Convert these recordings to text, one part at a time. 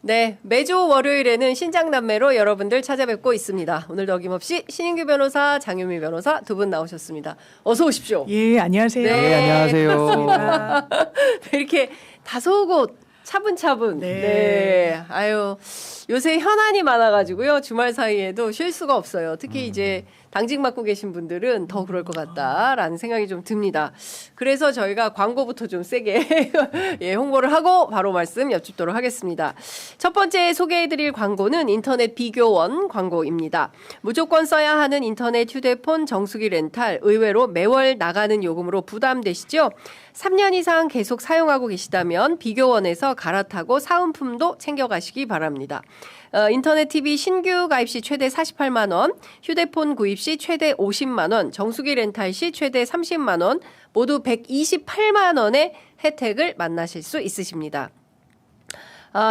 네, 매주 월요일에는 신장남매로 여러분들 찾아뵙고 있습니다. 오늘도 어김없이 신인규 변호사, 장유미 변호사 두 분 나오셨습니다. 어서 오십시오. 예, 안녕하세요. 네, 안녕하세요. 이렇게 다소곳 차분차분. 네. 아유, 요새 현안이 많아가지고요. 주말 사이에도 쉴 수가 없어요. 특히 이제 당직 맡고 계신 분들은 더 그럴 것 같다라는 생각이 좀 듭니다. 그래서 저희가 광고부터 좀 세게 예, 홍보를 하고 바로 말씀 여쭙도록 하겠습니다. 첫 번째 소개해드릴 광고는 인터넷 비교원 광고입니다. 무조건 써야 하는 인터넷 휴대폰 정수기 렌탈 의외로 매월 나가는 요금으로 부담되시죠? 3년 이상 계속 사용하고 계시다면 비교원에서 갈아타고 사은품도 챙겨가시기 바랍니다. 인터넷 TV 신규 가입 시 최대 48만 원, 휴대폰 구입 시 최대 50만 원, 정수기 렌탈 시 최대 30만 원, 모두 128만 원의 혜택을 만나실 수 있으십니다.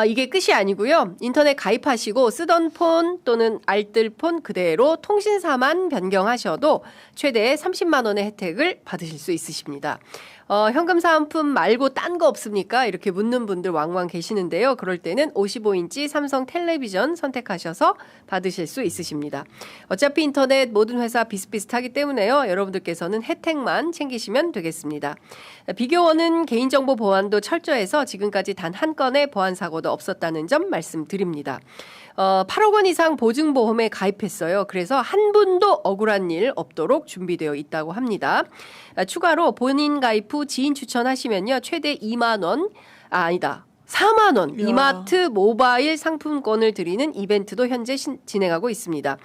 이게 끝이 아니고요. 인터넷 가입하시고 쓰던 폰 또는 알뜰폰 그대로 통신사만 변경하셔도 최대 30만 원의 혜택을 받으실 수 있으십니다. 현금 사은품 말고 딴 거 없습니까? 이렇게 묻는 분들 왕왕 계시는데요. 그럴 때는 55인치 삼성 텔레비전 선택하셔서 받으실 수 있으십니다. 어차피 인터넷 모든 회사 비슷비슷하기 때문에요. 여러분들께서는 혜택만 챙기시면 되겠습니다. 비교원은 개인정보 보안도 철저해서 지금까지 단 한 건의 보안 사고도 없었다는 점 말씀드립니다. 8억 원 이상 보증보험에 가입했어요. 그래서 한 분도 억울한 일 없도록 준비되어 있다고 합니다. 추가로 본인 가입 후 지인 추천하시면요. 최대 2만 원, 아니다. 4만 원 이마트 모바일 상품권을 드리는 이벤트도 현재 진행하고 있습니다.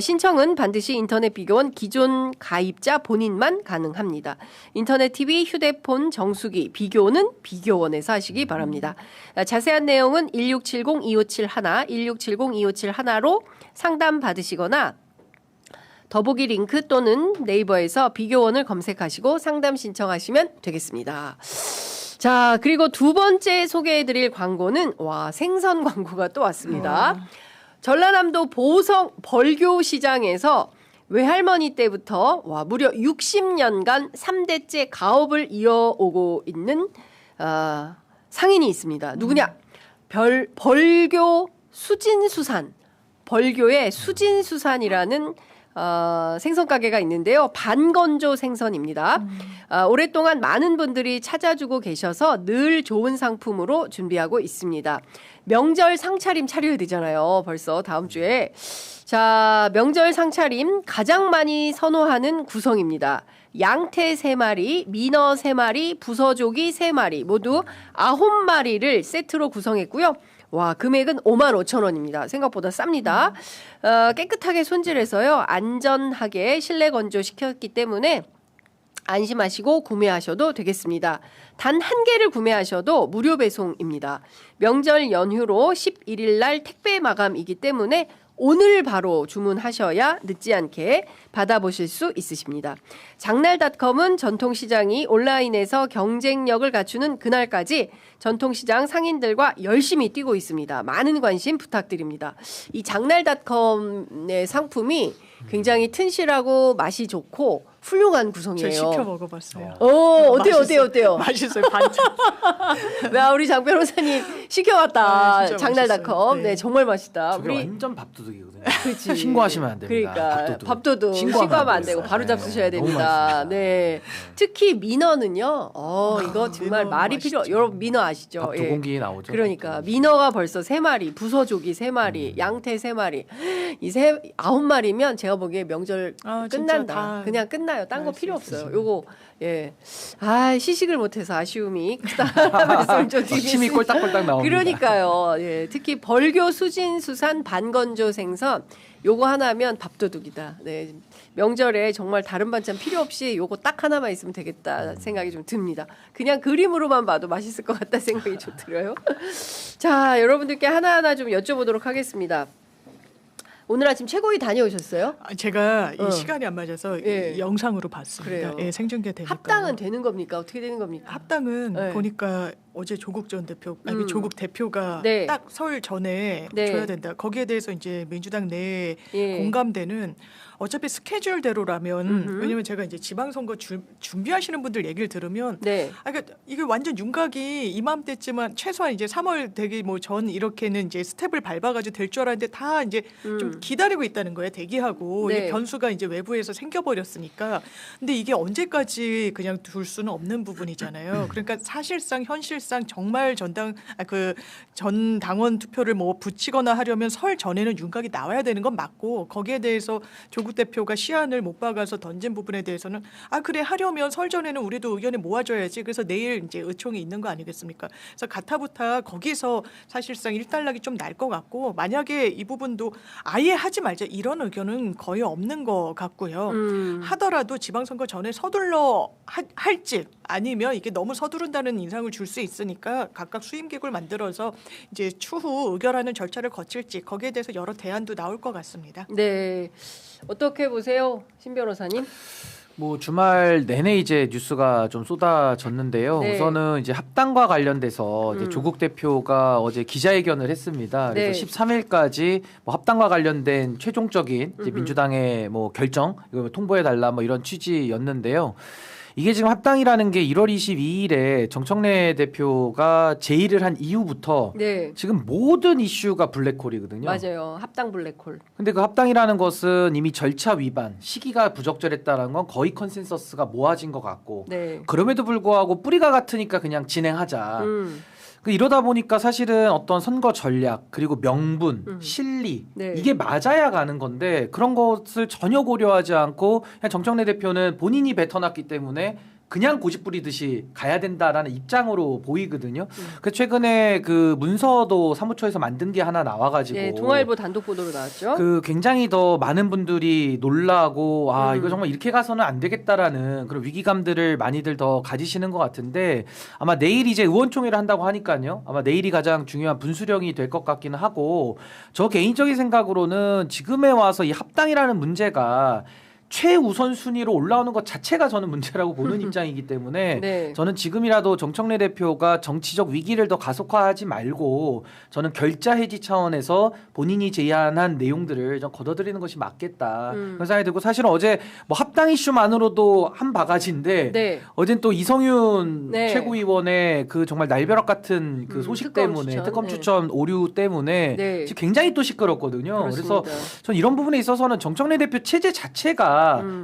신청은 반드시 인터넷 비교원 기존 가입자 본인만 가능합니다. 인터넷 TV, 휴대폰, 정수기, 비교는 비교원에서 하시기 바랍니다. 자세한 내용은 1670-2571, 1670-2571로 상담 받으시거나 더보기 링크 또는 네이버에서 비교원을 검색하시고 상담 신청하시면 되겠습니다. 자, 그리고 두 번째 소개해드릴 광고는 생선 광고가 또 왔습니다. 전라남도 보성 벌교 시장에서 외할머니 때부터 무려 60년간 3대째 가업을 이어오고 있는 상인이 있습니다. 누구냐? 벌교 수진수산, 벌교의 수진수산이라는 생선 가게가 있는데요. 반건조 생선입니다. 오랫동안 많은 분들이 찾아주고 계셔서 늘 좋은 상품으로 준비하고 있습니다. 명절 상차림 차려야 되잖아요. 벌써 다음 주에. 자, 명절 상차림 가장 많이 선호하는 구성입니다. 양태 3마리, 민어 3마리, 부서조기 3마리 모두 9마리를 세트로 구성했고요. 금액은 55,000원입니다. 생각보다 쌉니다. 깨끗하게 손질해서요. 안전하게 실내 건조시켰기 때문에 안심하시고 구매하셔도 되겠습니다. 단 한 개를 구매하셔도 무료 배송입니다. 명절 연휴로 11일 날 택배 마감이기 때문에 오늘 바로 주문하셔야 늦지 않게 받아보실 수 있으십니다. 장날닷컴은 전통시장이 온라인에서 경쟁력을 갖추는 그날까지 전통시장 상인들과 열심히 뛰고 있습니다. 많은 관심 부탁드립니다. 이 장날닷컴의 상품이 굉장히 튼실하고 맛이 좋고 훌륭한 구성이에요. 저 시켜 먹어봤어요. 어때요? 맛있어요. 반찬. 우리 장 변호사님 시켜봤다. 장날닷컴. 맛있어요. 네, 정말 맛있다. 저게 완전 밥도둑이거든요. 그렇지. 신고하시면 안 됩니다. 그러니까 밥도둑 신고하면 안 되고 바로 잡수셔야 됩니다. 네. 특히 민어는요. 이거 정말 말이 필요. 여러분 민어 아시죠? 밥 2공기 나오죠. 그러니까 민어가 벌써 3마리, 부서조기 3마리, 양태 3마리. 이 9마리면 제가 보기에 명절 끝난다. 그냥 끝나요. 딴 거 필요 없어요. 요거 시식을 못해서 아쉬움이 크다 말씀을 좀 드리겠습니다. 침이 꼴딱꼴딱 나옵니다. 그러니까요. 예, 특히 벌교 수진수산 반건조 생선 요거 하나면 밥도둑이다. 네, 명절에 정말 다른 반찬 필요 없이 요거 딱 하나만 있으면 되겠다 생각이 좀 듭니다. 그냥 그림으로만 봐도 맛있을 것 같다 생각이 좀 들어요. 자, 여러분들께 하나하나 좀 여쭤보도록 하겠습니다. 오늘 아침 최고위 다녀오셨어요? 제가 이 시간이 안 맞아서 예. 영상으로 봤습니다. 그래요. 예, 생중계되니까. 합당은 되는 겁니까? 어떻게 되는 겁니까? 합당은 네. 보니까 어제 조국 전 대표, 아니 조국 대표가 네. 딱 설 전에 네. 줘야 된다. 거기에 대해서 이제 민주당 내에 예. 공감대는 어차피 스케줄대로라면 음흠. 왜냐면 제가 이제 지방선거 준비하시는 분들 얘기를 들으면 네. 그러니까 이게 완전 윤곽이 이맘때쯤은 최소한 이제 3월 되기 뭐 전 이렇게는 이제 스텝을 밟아가지고 될 줄 알았는데 다 이제 좀 기다리고 있다는 거예요. 대기하고 네. 이게 변수가 이제 외부에서 생겨버렸으니까. 근데 이게 언제까지 그냥 둘 수는 없는 부분이잖아요. 그러니까 사실상 현실상 정말 전 당원 투표를 뭐 붙이거나 하려면 설 전에는 윤곽이 나와야 되는 건 맞고 거기에 대해서 조국 대표가 시안을 못 박아서 던진 부분에 대해서는 그래 하려면 설 전에는 우리도 의견을 모아줘야지. 그래서 내일 이제 의총이 있는 거 아니겠습니까? 그래서 가타부타 거기서 사실상 일단락이 좀 날 것 같고 만약에 이 부분도 아예 하지 말자 이런 의견은 거의 없는 것 같고요. 하더라도 지방선거 전에 서둘러 할지 아니면 이게 너무 서두른다는 인상을 줄 수 있으니까 각각 수임기구를 만들어서 이제 추후 의결하는 절차를 거칠지 거기에 대해서 여러 대안도 나올 것 같습니다. 네. 어떻게 보세요, 신 변호사님? 뭐 주말 내내 이제 뉴스가 좀 쏟아졌는데요. 네. 우선은 이제 합당과 관련돼서 이제 조국 대표가 어제 기자회견을 했습니다. 그래서 네. 13일까지 뭐 합당과 관련된 최종적인 이제 민주당의 뭐 결정 이거 통보해 달라 뭐 이런 취지였는데요. 이게 지금 합당이라는 게 1월 22일에 정청래 대표가 제의를 한 이후부터 네. 지금 모든 이슈가 블랙홀이거든요. 맞아요. 합당 블랙홀. 근데 그 합당이라는 것은 이미 절차 위반, 시기가 부적절했다는 건 거의 컨센서스가 모아진 것 같고 네. 그럼에도 불구하고 뿌리가 같으니까 그냥 진행하자. 이러다 보니까 사실은 어떤 선거 전략 그리고 명분, 실리 네. 이게 맞아야 가는 건데 그런 것을 전혀 고려하지 않고 그냥 정청래 대표는 본인이 뱉어놨기 때문에 그냥 고집 부리듯이 가야 된다라는 입장으로 보이거든요. 그 최근에 그 문서도 사무처에서 만든 게 하나 나와가지고 네, 동아일보 단독 보도로 나왔죠. 그 굉장히 더 많은 분들이 놀라고 이거 정말 이렇게 가서는 안 되겠다라는 그런 위기감들을 많이들 더 가지시는 것 같은데 아마 내일 이제 의원총회를 한다고 하니까요. 아마 내일이 가장 중요한 분수령이 될 것 같기는 하고 저 개인적인 생각으로는 지금에 와서 이 합당이라는 문제가 최우선 순위로 올라오는 것 자체가 저는 문제라고 보는 입장이기 때문에 네. 저는 지금이라도 정청래 대표가 정치적 위기를 더 가속화하지 말고 저는 결자 해지 차원에서 본인이 제안한 내용들을 좀 걷어들이는 것이 맞겠다 그런 생각이 들고 사실은 어제 뭐 합당 이슈만으로도 한 바가지인데 네. 어젠 또 이성윤 네. 최고위원의 그 정말 날벼락 같은 그 소식 특검 때문에 추천. 특검 네. 추천 오류 때문에 네. 지금 굉장히 또 시끄럽거든요. 그렇습니다. 그래서 전 이런 부분에 있어서는 정청래 대표 체제 자체가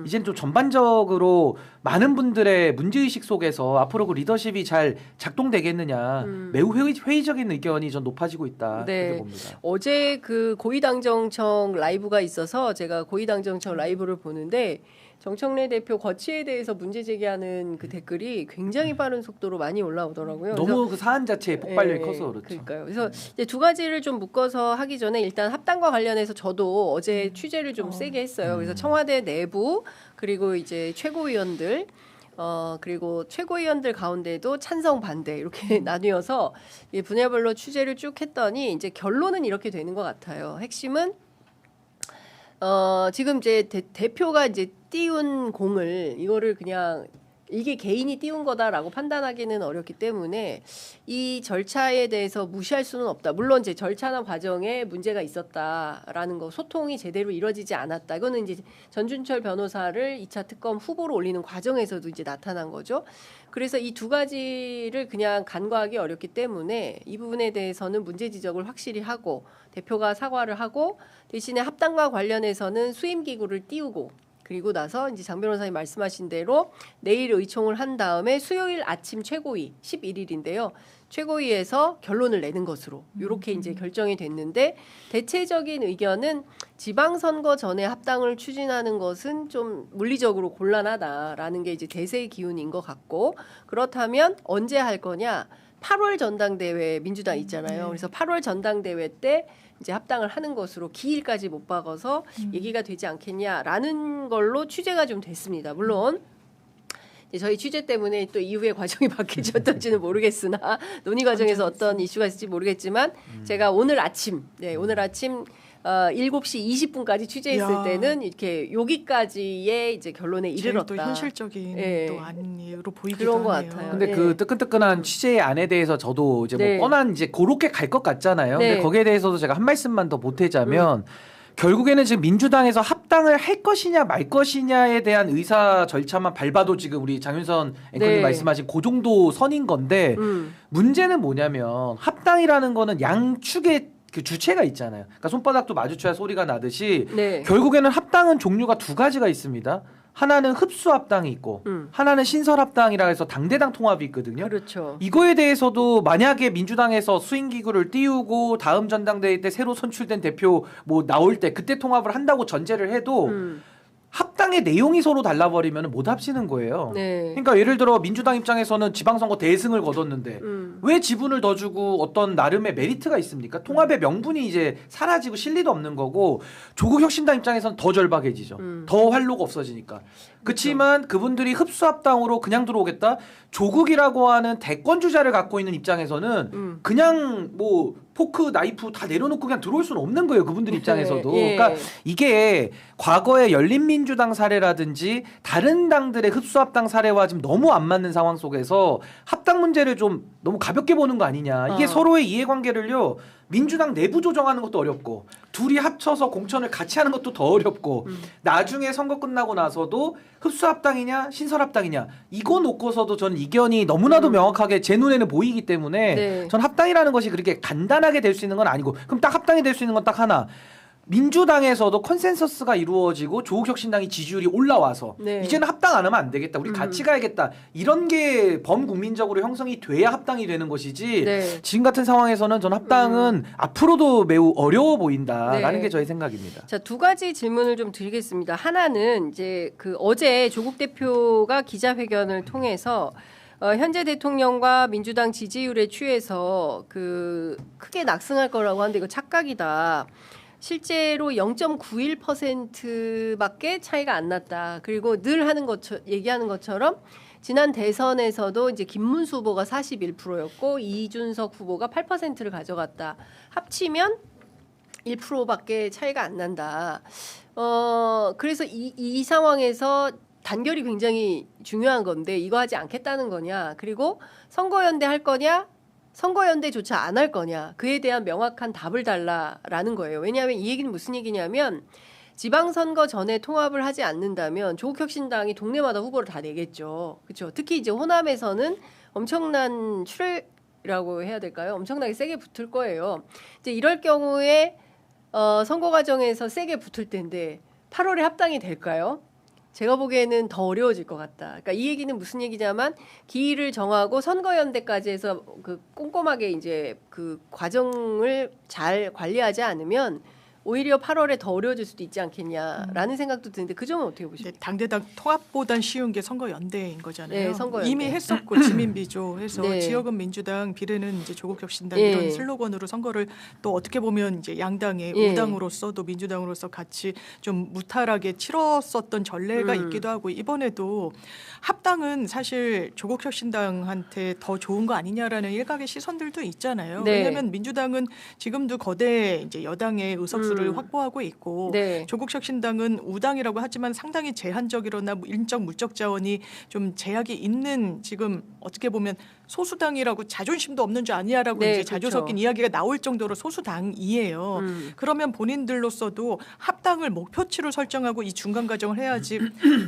이제는 좀 전반적으로 많은 분들의 문제의식 속에서 앞으로 그 리더십이 잘 작동되겠느냐 매우 회의적인 의견이 전 높아지고 있다 네. 이렇게 봅니다. 어제 그 고위당정청 라이브가 있어서 제가 고위당정청 라이브를 보는데 정청래 대표 거취에 대해서 문제 제기하는 그 댓글이 굉장히 빠른 속도로 많이 올라오더라고요. 너무 그 사안 자체에 폭발력이 예, 커서 그렇죠. 그러니까요. 그래서 이제 두 가지를 좀 묶어서 하기 전에 일단 합당과 관련해서 저도 어제 취재를 좀 세게 했어요. 그래서 청와대 내부 그리고 이제 최고위원들 그리고 최고위원들 가운데도 찬성 반대 이렇게 나뉘어서 분야별로 취재를 쭉 했더니 이제 결론은 이렇게 되는 것 같아요. 핵심은 지금 이제 대표가 이제 띄운 공을 이거를 그냥 이게 개인이 띄운 거다라고 판단하기는 어렵기 때문에 이 절차에 대해서 무시할 수는 없다. 물론 이제 절차나 과정에 문제가 있었다라는 거, 소통이 제대로 이루어지지 않았다. 이거는 이제 전준철 변호사를 2차 특검 후보로 올리는 과정에서도 이제 나타난 거죠. 그래서 이 두 가지를 그냥 간과하기 어렵기 때문에 이 부분에 대해서는 문제 지적을 확실히 하고 대표가 사과를 하고 대신에 합당과 관련해서는 수임 기구를 띄우고 그리고 나서 이제 장 변호사님 말씀하신 대로 내일 의총을 한 다음에 수요일 아침 최고위 11일인데요. 최고위에서 결론을 내는 것으로 이렇게 이제 결정이 됐는데 대체적인 의견은 지방선거 전에 합당을 추진하는 것은 좀 물리적으로 곤란하다라는 게 이제 대세의 기운인 것 같고 그렇다면 언제 할 거냐? 8월 전당대회 민주당 있잖아요. 그래서 8월 전당대회 때 이제 합당을 하는 것으로 기일까지 못 박아서 얘기가 되지 않겠냐라는 걸로 취재가 좀 됐습니다. 물론 저희 취재 때문에 또 이후의 과정이 바뀌어졌던지는 모르겠으나 논의 과정에서 어떤 이슈가 있을지 모르겠지만 제가 오늘 아침 7시 20분까지 취재했을 야. 때는 이렇게 여기까지의 이제 결론에 제일 이르렀다. 또 현실적인 예. 또 아니로 보이기도 그런 것 하네요. 같아요. 근데 네. 그 뜨끈뜨끈한 취재의 안에 대해서 저도 이제 네. 뭐 뻔한 이제 그렇게 갈 것 같잖아요. 네. 근데 거기에 대해서도 제가 한 말씀만 더 보태자면 결국에는 지금 민주당에서 합당을 할 것이냐 말 것이냐에 대한 의사 절차만 밟아도 지금 우리 장윤선 앵커님 네. 말씀하신 그 정도 선인 건데 문제는 뭐냐면 합당이라는 거는 양축의 그 주체가 있잖아요. 그러니까 손바닥도 마주쳐야 소리가 나듯이 네. 결국에는 합당은 종류가 두 가지가 있습니다. 하나는 흡수 합당이 있고 하나는 신설 합당이라 해서 당대당 통합이 있거든요. 그렇죠. 이거에 대해서도 만약에 민주당에서 수인기구를 띄우고 다음 전당대회 때 새로 선출된 대표 뭐 나올 때 그때 통합을 한다고 전제를 해도 합당의 내용이 서로 달라버리면 못 합치는 거예요. 네. 그러니까 예를 들어 민주당 입장에서는 지방선거 대승을 거뒀는데 왜 지분을 더 주고 어떤 나름의 메리트가 있습니까? 통합의 명분이 이제 사라지고 실리도 없는 거고 조국 혁신당 입장에서는 더 절박해지죠. 더 활로가 없어지니까. 그렇지만 그분들이 흡수합당으로 그냥 들어오겠다. 조국이라고 하는 대권 주자를 갖고 있는 입장에서는 그냥 뭐 포크, 나이프 다 내려놓고 그냥 들어올 수는 없는 거예요. 그분들 입장에서도. 예. 그러니까 이게 과거의 열린민주당 사례라든지 다른 당들의 흡수합당 사례와 지금 너무 안 맞는 상황 속에서 합당 문제를 좀 너무 가볍게 보는 거 아니냐. 이게 서로의 이해관계를요. 민주당 내부 조정하는 것도 어렵고 둘이 합쳐서 공천을 같이 하는 것도 더 어렵고 나중에 선거 끝나고 나서도 흡수합당이냐 신설합당이냐 이거 놓고서도 저는 이견이 너무나도 명확하게 제 눈에는 보이기 때문에 네. 전 합당이라는 것이 그렇게 간단하게 될 수 있는 건 아니고 그럼 딱 합당이 될 수 있는 건 딱 하나 민주당에서도 컨센서스가 이루어지고 조국혁신당이 지지율이 올라와서 네. 이제는 합당 안 하면 안 되겠다. 우리 같이 가야겠다. 이런 게 범국민적으로 형성이 돼야 합당이 되는 것이지 네. 지금 같은 상황에서는 전 합당은 앞으로도 매우 어려워 보인다라는 네. 게 저의 생각입니다. 자, 두 가지 질문을 좀 드리겠습니다. 하나는 이제 그 어제 조국 대표가 기자회견을 통해서 현재 대통령과 민주당 지지율에 취해서 그 크게 낙승할 거라고 하는데 이거 착각이다. 실제로 0.91%밖에 차이가 안 났다. 그리고 늘 얘기하는 것처럼 지난 대선에서도 이제 김문수 후보가 41%였고 이준석 후보가 8%를 가져갔다. 합치면 1%밖에 차이가 안 난다. 그래서 이 상황에서 단결이 굉장히 중요한 건데 이거 하지 않겠다는 거냐. 그리고 선거연대 할 거냐. 선거연대조차 안 할 거냐. 그에 대한 명확한 답을 달라라는 거예요. 왜냐하면 이 얘기는 무슨 얘기냐면 지방선거 전에 통합을 하지 않는다면 조국혁신당이 동네마다 후보를 다 내겠죠. 그렇죠. 특히 이제 호남에서는 엄청난 출혈이라고 해야 될까요? 엄청나게 세게 붙을 거예요. 이제 이럴 경우에 선거 과정에서 세게 붙을 텐데 8월에 합당이 될까요? 제가 보기에는 더 어려워질 것 같다. 그러니까 이 얘기는 무슨 얘기냐면 기일을 정하고 선거연대까지 해서 그 꼼꼼하게 이제 그 과정을 잘 관리하지 않으면 오히려 8월에 더 어려워질 수도 있지 않겠냐라는 생각도 드는데 그 점은 어떻게 보십니까? 당대당 통합보단 쉬운 게 선거연대인 거잖아요. 네, 선거연대. 이미 했었고 지민비조 해서 네. 지역은 민주당, 비례는 이제 조국혁신당 예. 이런 슬로건으로 선거를 또 어떻게 보면 이제 양당의 예. 우당으로서도 민주당으로서 같이 좀 무탈하게 치렀었던 전례가 있기도 하고 이번에도 합당은 사실 조국혁신당한테 더 좋은 거 아니냐라는 일각의 시선들도 있잖아요. 네. 왜냐하면 민주당은 지금도 거대 이제 여당의 의석수를 확보하고 있고 네. 조국혁신당은 우당이라고 하지만 상당히 제한적이거나 인적 물적 자원이 좀 제약이 있는 지금 어떻게 보면 소수당이라고 자존심도 없는 줄 아니야라고 네, 이제 자주 그렇죠. 섞인 이야기가 나올 정도로 소수당이에요. 그러면 본인들로서도 합당을 목표치로 설정하고 이 중간 과정을 해야지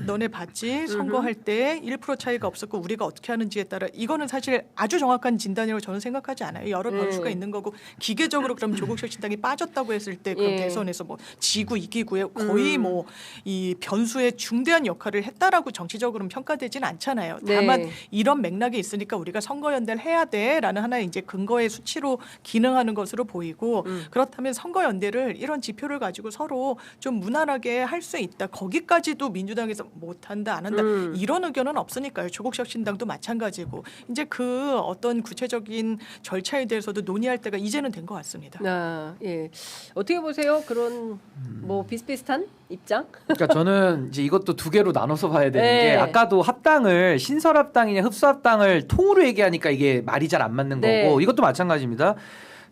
너네 봤지 선거할 때 1% 차이가 없었고 우리가 어떻게 하는지에 따라 이거는 사실 아주 정확한 진단이라고 저는 생각하지 않아요. 여러 변수가 있는 거고 기계적으로 그럼 조국혁신당이 빠졌다고 했을 때 그럼 대선에서 뭐 지구 이기구에 거의 뭐 이 변수의 중대한 역할을 했다라고 정치적으로는 평가되지는 않잖아요. 다만 네. 이런 맥락이 있으니까 우리가 선거연대를 해야 돼라는 하나의 이제 근거의 수치로 기능하는 것으로 보이고 그렇다면 선거연대를 이런 지표를 가지고 서로 좀 무난하게 할 수 있다. 거기까지도 민주당에서 못한다 안 한다 이런 의견은 없으니까요. 조국혁신당도 마찬가지고 이제 그 어떤 구체적인 절차에 대해서도 논의할 때가 이제는 된 것 같습니다. 아, 예. 어떻게 보세요? 그런 뭐 비슷비슷한 입장? 그러니까 저는 이제 이것도 두 개로 나눠서 봐야 되는 네. 게 아까도 합당을 신설합당이냐 흡수합당을 통으로 얘기하니까 이게 말이 잘 안 맞는 네. 거고 이것도 마찬가지입니다.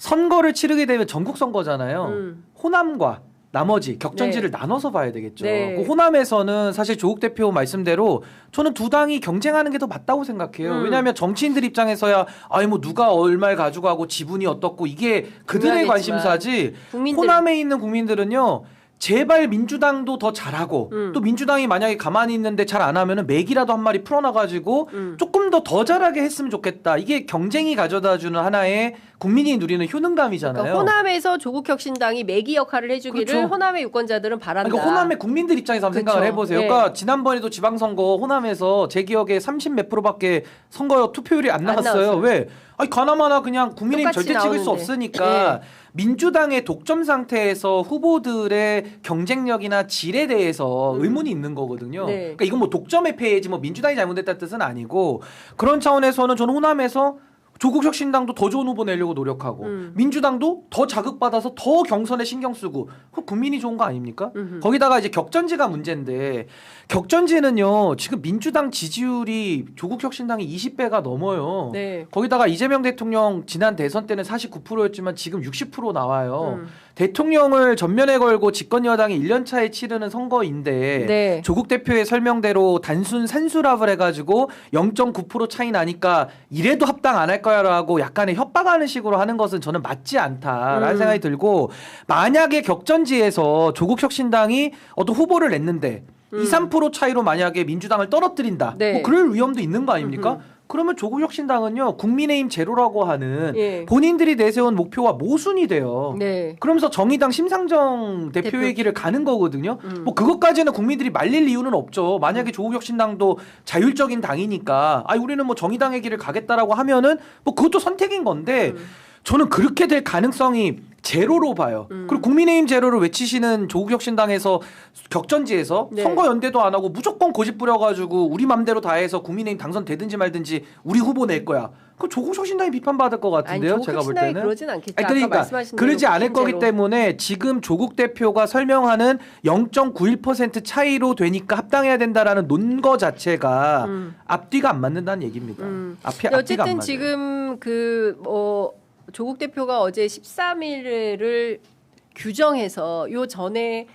선거를 치르게 되면 전국 선거잖아요. 호남과 나머지 격전지를 네. 나눠서 봐야 되겠죠. 네. 그 호남에서는 사실 조국 대표 말씀대로 저는 두 당이 경쟁하는 게 더 맞다고 생각해요. 왜냐하면 정치인들 입장에서야 아니 뭐 누가 얼마를 가져가고 지분이 어떻고 이게 그들의 중요하겠지만 관심사지. 국민들 호남에 있는 국민들은요. 제발 민주당도 더 잘하고 또 민주당이 만약에 가만히 있는데 잘 안 하면은 맥이라도 한 마리 풀어놔가지고 조금 더 잘하게 했으면 좋겠다. 이게 경쟁이 가져다주는 하나의 국민이 누리는 효능감이잖아요. 그러니까 호남에서 조국혁신당이 매기 역할을 해주기를 그렇죠. 호남의 유권자들은 바란다. 그러니까 호남의 국민들 입장에서 한번 그렇죠. 생각을 해보세요. 네. 그러니까 지난번에도 지방선거 호남에서 제 기억에 30 몇 프로밖에 선거 투표율이 안 나왔어요. 나왔어요. 왜? 아니 가나마나 그냥 국민의힘 똑같이 절대 찍을 수 나오는데. 없으니까 민주당의 독점 상태에서 후보들의 경쟁력이나 질에 대해서 의문이 있는 거거든요. 네. 그러니까 이건 뭐 독점의 폐해지 뭐 민주당이 잘못했다는 뜻은 아니고 그런 차원에서는 저는 호남에서 조국혁신당도 더 좋은 후보 내려고 노력하고 민주당도 더 자극받아서 더 경선에 신경 쓰고 그 국민이 좋은 거 아닙니까? 거기다가 이제 격전지가 문제인데 격전지는요 지금 민주당 지지율이 조국혁신당이 20배가 넘어요. 네. 거기다가 이재명 대통령 지난 대선 때는 49%였지만 지금 60% 나와요. 대통령을 전면에 걸고 집권 여당이 1년 차에 치르는 선거인데 네. 조국 대표의 설명대로 단순 산수랍을 해가지고 0.9% 차이 나니까 이래도 합당 안 할 거야라고 약간의 협박하는 식으로 하는 것은 저는 맞지 않다라는 생각이 들고 만약에 격전지에서 조국 혁신당이 어떤 후보를 냈는데 2, 3% 차이로 만약에 민주당을 떨어뜨린다. 네. 뭐 그럴 위험도 있는 거 아닙니까? 그러면 조국혁신당은요 국민의힘 제로라고 하는 예. 본인들이 내세운 목표와 모순이 돼요. 네. 그러면서 정의당 심상정 대표의 길을 가는 거거든요. 뭐 그것까지는 국민들이 말릴 이유는 없죠. 만약에 조국혁신당도 자율적인 당이니까 아 우리는 뭐 정의당의 길을 가겠다라고 하면은 뭐 그것도 선택인 건데 저는 그렇게 될 가능성이 제로로 봐요. 그리고 국민의힘 제로를 외치시는 조국혁신당에서 격전지에서 네. 선거 연대도 안 하고 무조건 고집 부려가지고 우리 맘대로 다 해서 국민의힘 당선되든지 말든지 우리 후보 낼 거야. 그 조국혁신당이 비판받을 것 같은데요. 아니, 제가 볼 조국혁신당이 때는. 그러진 않겠죠. 아니, 아까 그러니까 말씀하신 그러지 대로 않을 거기 국민제로. 때문에 지금 조국 대표가 설명하는 0.91% 차이로 되니까 합당해야 된다라는 논거 자체가 앞뒤가 안 맞는다는 얘기입니다. 앞뒤가 근데 안 어쨌든 맞아요. 지금 조국 대표가 어제 13일을 규정해서 요 전에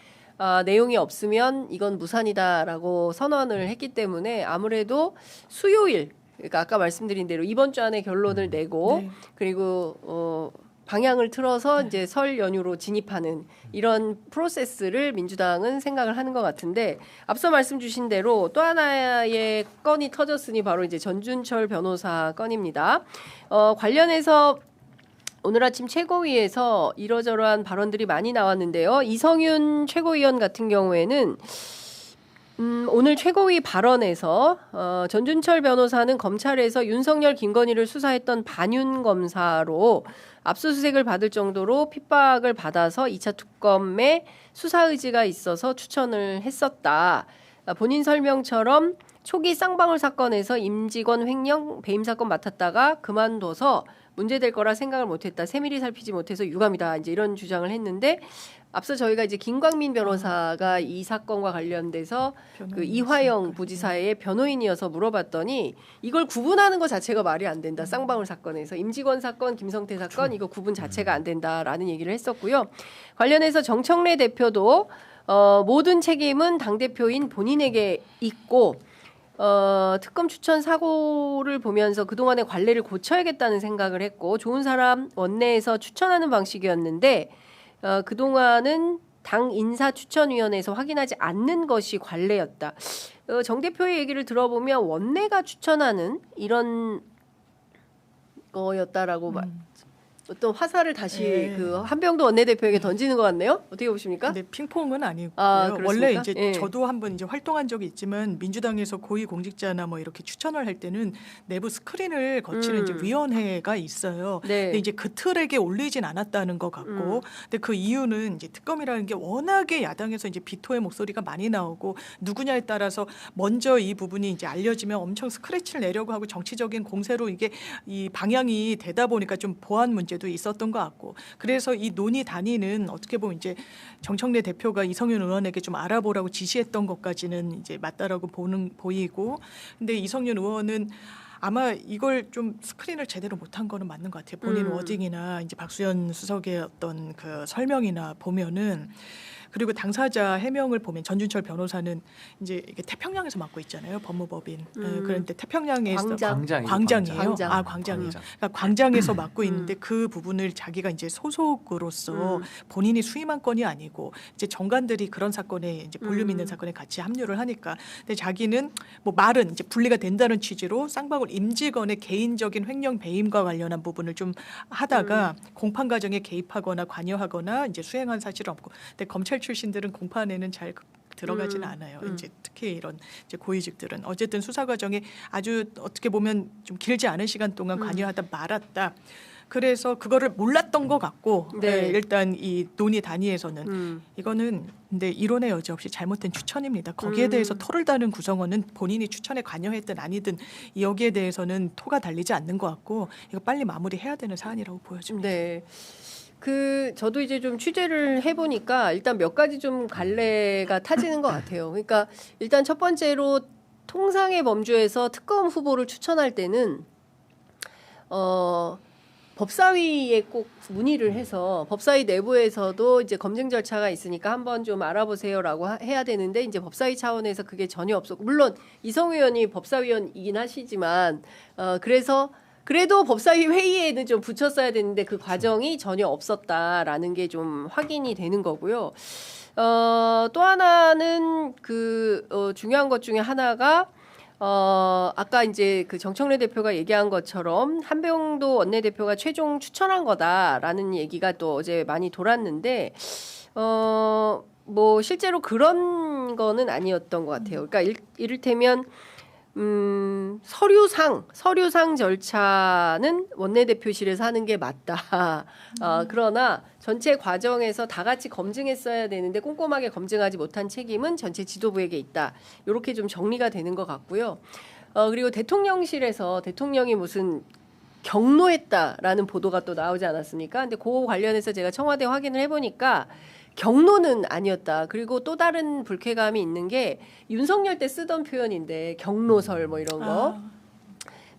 내용이 없으면 이건 무산이다라고 선언을 했기 때문에 아무래도 수요일 그러니까 아까 말씀드린 대로 이번 주 안에 결론을 내고 네. 그리고 방향을 틀어서 이제 설 연휴로 진입하는 이런 프로세스를 민주당은 생각을 하는 것 같은데 앞서 말씀 주신 대로 또 하나의 건이 터졌으니 바로 이제 전준철 변호사 건입니다. 관련해서 오늘 아침 최고위에서 이러저러한 발언들이 많이 나왔는데요. 이성윤 최고위원 같은 경우에는 오늘 최고위 발언에서 전준철 변호사는 검찰에서 윤석열 김건희를 수사했던 반윤 검사로 압수수색을 받을 정도로 핍박을 받아서 2차 특검에 수사 의지가 있어서 추천을 했었다. 본인 설명처럼 초기 쌍방울 사건에서 임직원 횡령 배임 사건 맡았다가 그만둬서 문제될 거라 생각을 못했다. 세밀히 살피지 못해서 유감이다. 이제 이런 주장을 했는데 앞서 저희가 이제 김광민 변호사가 이 사건과 관련돼서 그 이화영 부지사의 변호인이어서 물어봤더니 이걸 구분하는 것 자체가 말이 안 된다. 쌍방울 사건에서 임직원 사건, 김성태 사건 이거 구분 자체가 안 된다라는 얘기를 했었고요. 관련해서 정청래 대표도 모든 책임은 당대표인 본인에게 있고 특검 추천 사고를 보면서 그동안의 관례를 고쳐야겠다는 생각을 했고 좋은 사람 원내에서 추천하는 방식이었는데 그동안은 당 인사추천위원회에서 확인하지 않는 것이 관례였다. 정 대표의 얘기를 들어보면 원내가 추천하는 이런 거였다라고 어떤 화살을 다시 네. 그 한병도 원내대표에게 던지는 것 같네요. 어떻게 보십니까? 근데 핑퐁은 아니고요. 그렇습니까? 원래 이제 예. 저도 한번 이제 활동한 적이 있지만 민주당에서 고위 공직자나 뭐 이렇게 추천을 할 때는 내부 스크린을 거치는 이제 위원회가 있어요. 네. 근데 이제 그 틀에게 올리진 않았다는 것 같고, 근데 그 이유는 이제 특검이라는 게 워낙에 야당에서 이제 비토의 목소리가 많이 나오고 누구냐에 따라서 먼저 이 부분이 이제 알려지면 엄청 스크래치를 내려고 하고 정치적인 공세로 이게 이 방향이 되다 보니까 좀 보안 문제도 있었던 것 같고, 그래서 이 논의 단위는 어떻게 보면 이제 정청래 대표가 이성윤 의원에게 좀 알아보라고 지시했던 것까지는 이제 맞다라고 보이고, 근데 이성윤 의원은 아마 이걸 좀 스크린을 제대로 못한 거는 맞는 것 같아요. 본인 음. 워딩이나 이제 박수현 수석의 어떤 그 설명이나 보면은 그리고 당사자 해명을 보면 전준철 변호사는 이제 이게 태평양에서 맡고 있잖아요. 법무법인. 그런데 태평양에서 광장이에요. 광장. 아, 광장이에요. 그러니까 광장에서 맡고 있는데 그 부분을 자기가 이제 소속으로서 본인이 수임한 건이 아니고 이제 정관들이 그런 사건에 이제 볼륨 있는 사건에 같이 합류를 하니까 근데 자기는 뭐 말은 이제 분리가 된다는 취지로 쌍방울 임직원의 개인적인 횡령 배임과 관련한 부분을 좀 하다가 공판 과정에 개입하거나 관여하거나 이제 수행한 사실은 없고 근데 검찰 출신들은 공판에는 잘 들어가지는 않아요. 이제 특히 이런 이제 고위직들은 어쨌든 수사 과정에 아주 어떻게 보면 좀 길지 않은 시간 동안 관여하다 말았다. 그래서 그거를 몰랐던 것 같고 네. 일단 이 논의 단위에서는 이거는 근데 이론의 여지 없이 잘못된 추천입니다. 거기에 대해서 토를 다는 구성원은 본인이 추천에 관여했든 아니든 여기에 대해서는 토가 달리지 않는 것 같고 이거 빨리 마무리해야 되는 사안이라고 보여집니다. 네. 저도 이제 좀 취재를 해보니까 일단 몇 가지 좀 갈래가 타지는 것 같아요. 그러니까 일단 첫 번째로 통상의 범주에서 특검 후보를 추천할 때는, 법사위에 꼭 문의를 해서 법사위 내부에서도 이제 검증 절차가 있으니까 한번 좀 알아보세요라고 해야 되는데 이제 법사위 차원에서 그게 전혀 없었고 물론 이성우 의원이 법사위원이긴 하시지만 그래도 법사위 회의에는 좀 붙였어야 되는데 그 과정이 전혀 없었다라는 게 좀 확인이 되는 거고요. 또 하나는 중요한 것 중에 하나가 아까 이제 그 정청래 대표가 얘기한 것처럼 한병도 원내대표가 최종 추천한 거다라는 얘기가 또 어제 많이 돌았는데 뭐 실제로 그런 거는 아니었던 것 같아요. 그러니까 이를테면 서류상 절차는 원내대표실에서 하는 게 맞다. 그러나 전체 과정에서 다 같이 검증했어야 되는데 꼼꼼하게 검증하지 못한 책임은 전체 지도부에게 있다. 이렇게 좀 정리가 되는 것 같고요. 그리고 대통령실에서 대통령이 무슨 경로했다라는 보도가 또 나오지 않았습니까? 근데 그거 관련해서 제가 청와대 확인을 해보니까 경로는 아니었다. 그리고 또 다른 불쾌감이 있는 게 윤석열 때 쓰던 표현인데 경로설 뭐 이런 거.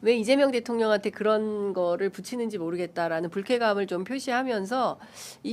왜 이재명 대통령한테 그런 거를 붙이는지 모르겠다라는 불쾌감을 좀 표시하면서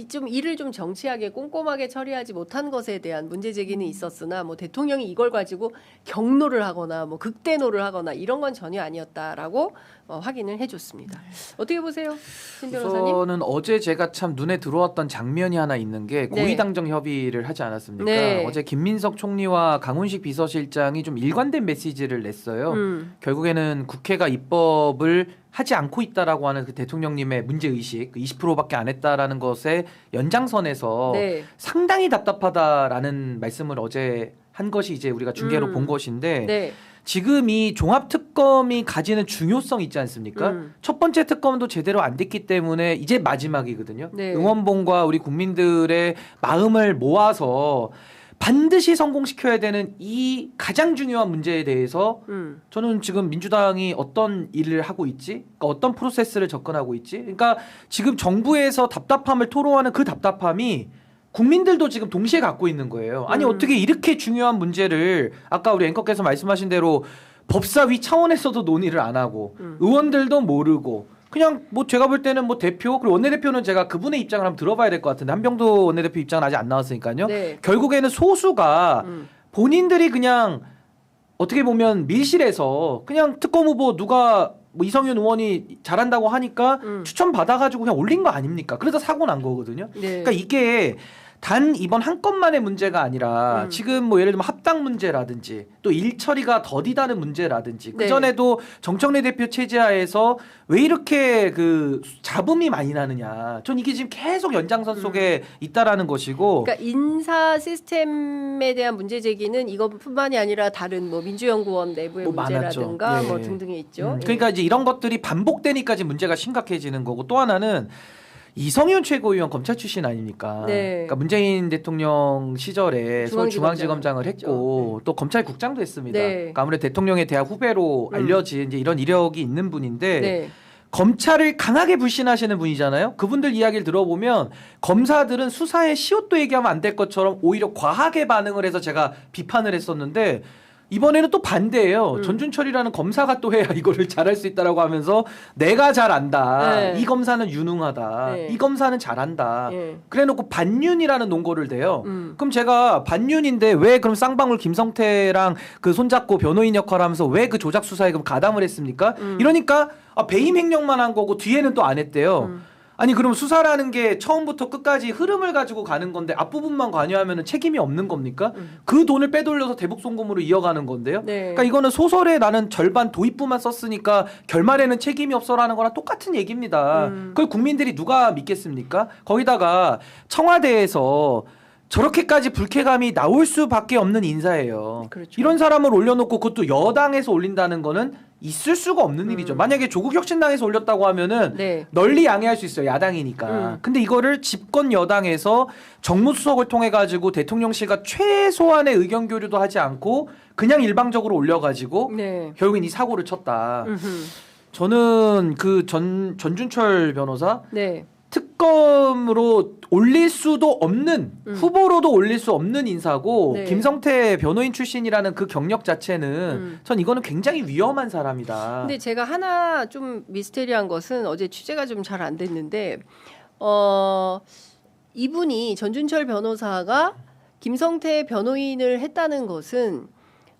좀 일을 좀 정치하게 꼼꼼하게 처리하지 못한 것에 대한 문제 제기는 있었으나 뭐 대통령이 이걸 가지고 경로를 하거나 뭐 극대노를 하거나 이런 건 전혀 아니었다라고 확인을 해줬습니다. 어떻게 보세요, 신 변호사님? 저는 어제 제가 참 눈에 들어왔던 장면이 하나 있는 게 고위당정 협의를 하지 않았습니까? 네. 어제 김민석 총리와 강훈식 비서실장이 좀 일관된 메시지를 냈어요. 결국에는 국회가 입법을 하지 않고 있다라고 하는 그 대통령님의 문제 의식, 20%밖에 안 했다라는 것의 연장선에서 네. 상당히 답답하다라는 말씀을 어제 한 것이 이제 우리가 중계로 본 것인데. 네. 지금 이 종합특검이 가지는 중요성 있지 않습니까? 첫 번째 특검도 제대로 안 됐기 때문에 이제 마지막이거든요. 네. 응원봉과 우리 국민들의 마음을 모아서 반드시 성공시켜야 되는 이 가장 중요한 문제에 대해서 저는 지금 민주당이 어떤 일을 하고 있지? 그러니까 어떤 프로세스를 접근하고 있지? 그러니까 지금 정부에서 답답함을 토로하는 그 답답함이 국민들도 지금 동시에 갖고 있는 거예요. 아니 어떻게 이렇게 중요한 문제를 아까 우리 앵커께서 말씀하신 대로 법사위 차원에서도 논의를 안 하고 의원들도 모르고 그냥 뭐 제가 볼 때는 뭐 대표 그리고 원내대표는 제가 그분의 입장을 한번 들어봐야 될 것 같은데 한병도 원내대표 입장은 아직 안 나왔으니까요. 네. 결국에는 소수가 본인들이 그냥 어떻게 보면 밀실에서 그냥 특검 후보 누가 뭐 이성윤 의원이 잘한다고 하니까 추천 받아가지고 그냥 올린 거 아닙니까? 그래서 사고 난 거거든요. 네. 그러니까 이게 단 이번 한 건만의 문제가 아니라 지금 뭐 예를 들면 합당 문제라든지 또 일처리가 더디다는 문제라든지 네. 그 전에도 정청래 대표 체제하에서 왜 이렇게 그 잡음이 많이 나느냐. 전 이게 지금 계속 연장선 속에 있다라는 것이고. 그러니까 인사 시스템에 대한 문제 제기는 이것뿐만이 아니라 다른 뭐 민주연구원 내부의 뭐 문제라든가 많았죠. 예. 뭐 등등이 있죠. 그러니까 이제 이런 것들이 반복되니까 지금 문제가 심각해지는 거고 또 하나는 이성윤 최고위원 검찰 출신 아닙니까? 네. 그러니까 문재인 대통령 시절에 서울중앙지검장을 했고 또 검찰국장도 했습니다. 네. 그러니까 아무래도 대통령의 대학 후배로 알려진 이제 이런 이력이 있는 분인데 네. 검찰을 강하게 불신하시는 분이잖아요. 그분들 이야기를 들어보면 검사들은 수사에 시옷도 얘기하면 안 될 것처럼 오히려 과하게 반응을 해서 제가 비판을 했었는데 이번에는 또 반대예요. 음. 전준철이라는 검사가 또 해야 이거를 잘할 수 있다라고 하면서 내가 잘 안다. 네. 이 검사는 유능하다. 네. 이 검사는 잘한다. 예. 그래놓고 반윤이라는 논거를 대요. 음. 그럼 제가 반윤인데 왜 그럼 쌍방울 김성태랑 그 손잡고 변호인 역할을 하면서 왜 그 조작 수사에 그럼 가담을 했습니까? 이러니까 배임 행령만 한 거고 뒤에는 또 안 했대요. 아니 그럼 수사라는 게 처음부터 끝까지 흐름을 가지고 가는 건데 앞부분만 관여하면 책임이 없는 겁니까? 그 돈을 빼돌려서 대북 송금으로 이어가는 건데요. 네. 그러니까 이거는 소설에 나는 절반 도입부만 썼으니까 결말에는 책임이 없어라는 거랑 똑같은 얘기입니다. 그걸 국민들이 누가 믿겠습니까? 거기다가 청와대에서 저렇게까지 불쾌감이 나올 수밖에 없는 인사예요. 그렇죠. 이런 사람을 올려놓고 그것도 여당에서 올린다는 거는 있을 수가 없는 일이죠. 만약에 조국혁신당에서 올렸다고 하면은 네. 널리 양해할 수 있어요. 야당이니까. 근데 이거를 집권 여당에서 정무수석을 통해 가지고 대통령실과 최소한의 의견 교류도 하지 않고 그냥 일방적으로 올려가지고 네. 결국엔 이 사고를 쳤다. 음흠. 저는 그 전준철 변호사 네. 특검으로 올릴 수도 없는 후보로도 올릴 수 없는 인사고 네. 김성태 변호인 출신이라는 그 경력 자체는 전 이거는 굉장히 위험한 사람이다. 근데 제가 하나 좀 미스테리한 것은 어제 취재가 좀 잘 안 됐는데 이분이 전준철 변호사가 김성태 변호인을 했다는 것은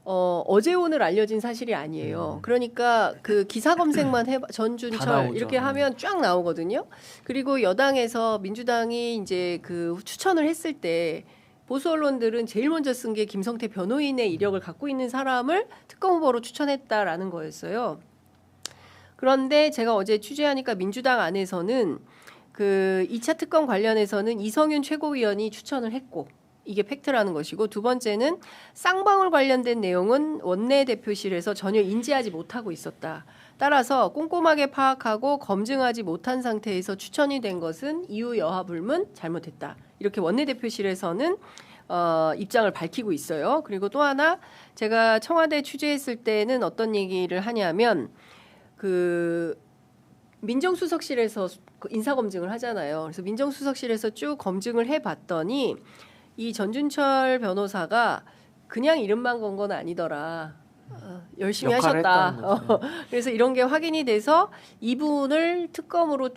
어제 오늘 알려진 사실이 아니에요. 그러니까 그 기사 검색만 해봐 다 전준철 나오죠. 이렇게 하면 쫙 나오거든요. 그리고 여당에서 민주당이 이제 그 추천을 했을 때 보수 언론들은 제일 먼저 쓴 게 김성태 변호인의 이력을 갖고 있는 사람을 특검 후보로 추천했다라는 거였어요. 그런데 제가 어제 취재하니까 민주당 안에서는 그 2차 특검 관련해서는 이성윤 최고위원이 추천을 했고 이게 팩트라는 것이고 두 번째는 쌍방울 관련된 내용은 원내대표실에서 전혀 인지하지 못하고 있었다. 따라서 꼼꼼하게 파악하고 검증하지 못한 상태에서 추천이 된 것은 이유 여하 불문 잘못했다. 이렇게 원내대표실에서는 입장을 밝히고 있어요. 그리고 또 하나 제가 청와대 취재했을 때는 어떤 얘기를 하냐면 그 민정수석실에서 인사검증을 하잖아요. 그래서 민정수석실에서 쭉 검증을 해봤더니 이 전준철 변호사가 그냥 이름만 건 건 아니더라. 열심히 역할을 하셨다. 했다는 거죠. 그래서 이런 게 확인이 돼서 이분을 특검으로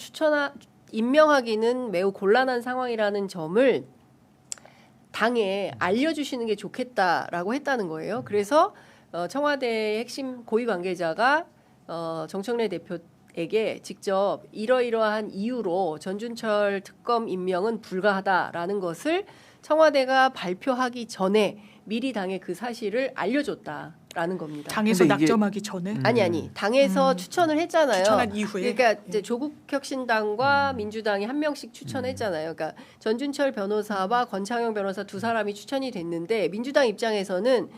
임명하기는 매우 곤란한 상황이라는 점을 당에 알려주시는 게 좋겠다라고 했다는 거예요. 그래서 청와대 핵심 고위 관계자가 정청래 대표에게 직접 이러이러한 이유로 전준철 특검 임명은 불가하다라는 것을 청와대가 발표하기 전에 미리 당에 그 사실을 알려줬다라는 겁니다. 당에서 근데 이게- 낙점하기 전에 아니 당에서 추천을 했잖아요. 추천한 이후에 그러니까 이제 조국혁신당과 민주당이 한 명씩 추천했잖아요. 그러니까 전준철 변호사와 권창용 변호사 두 사람이 추천이 됐는데 민주당 입장에서는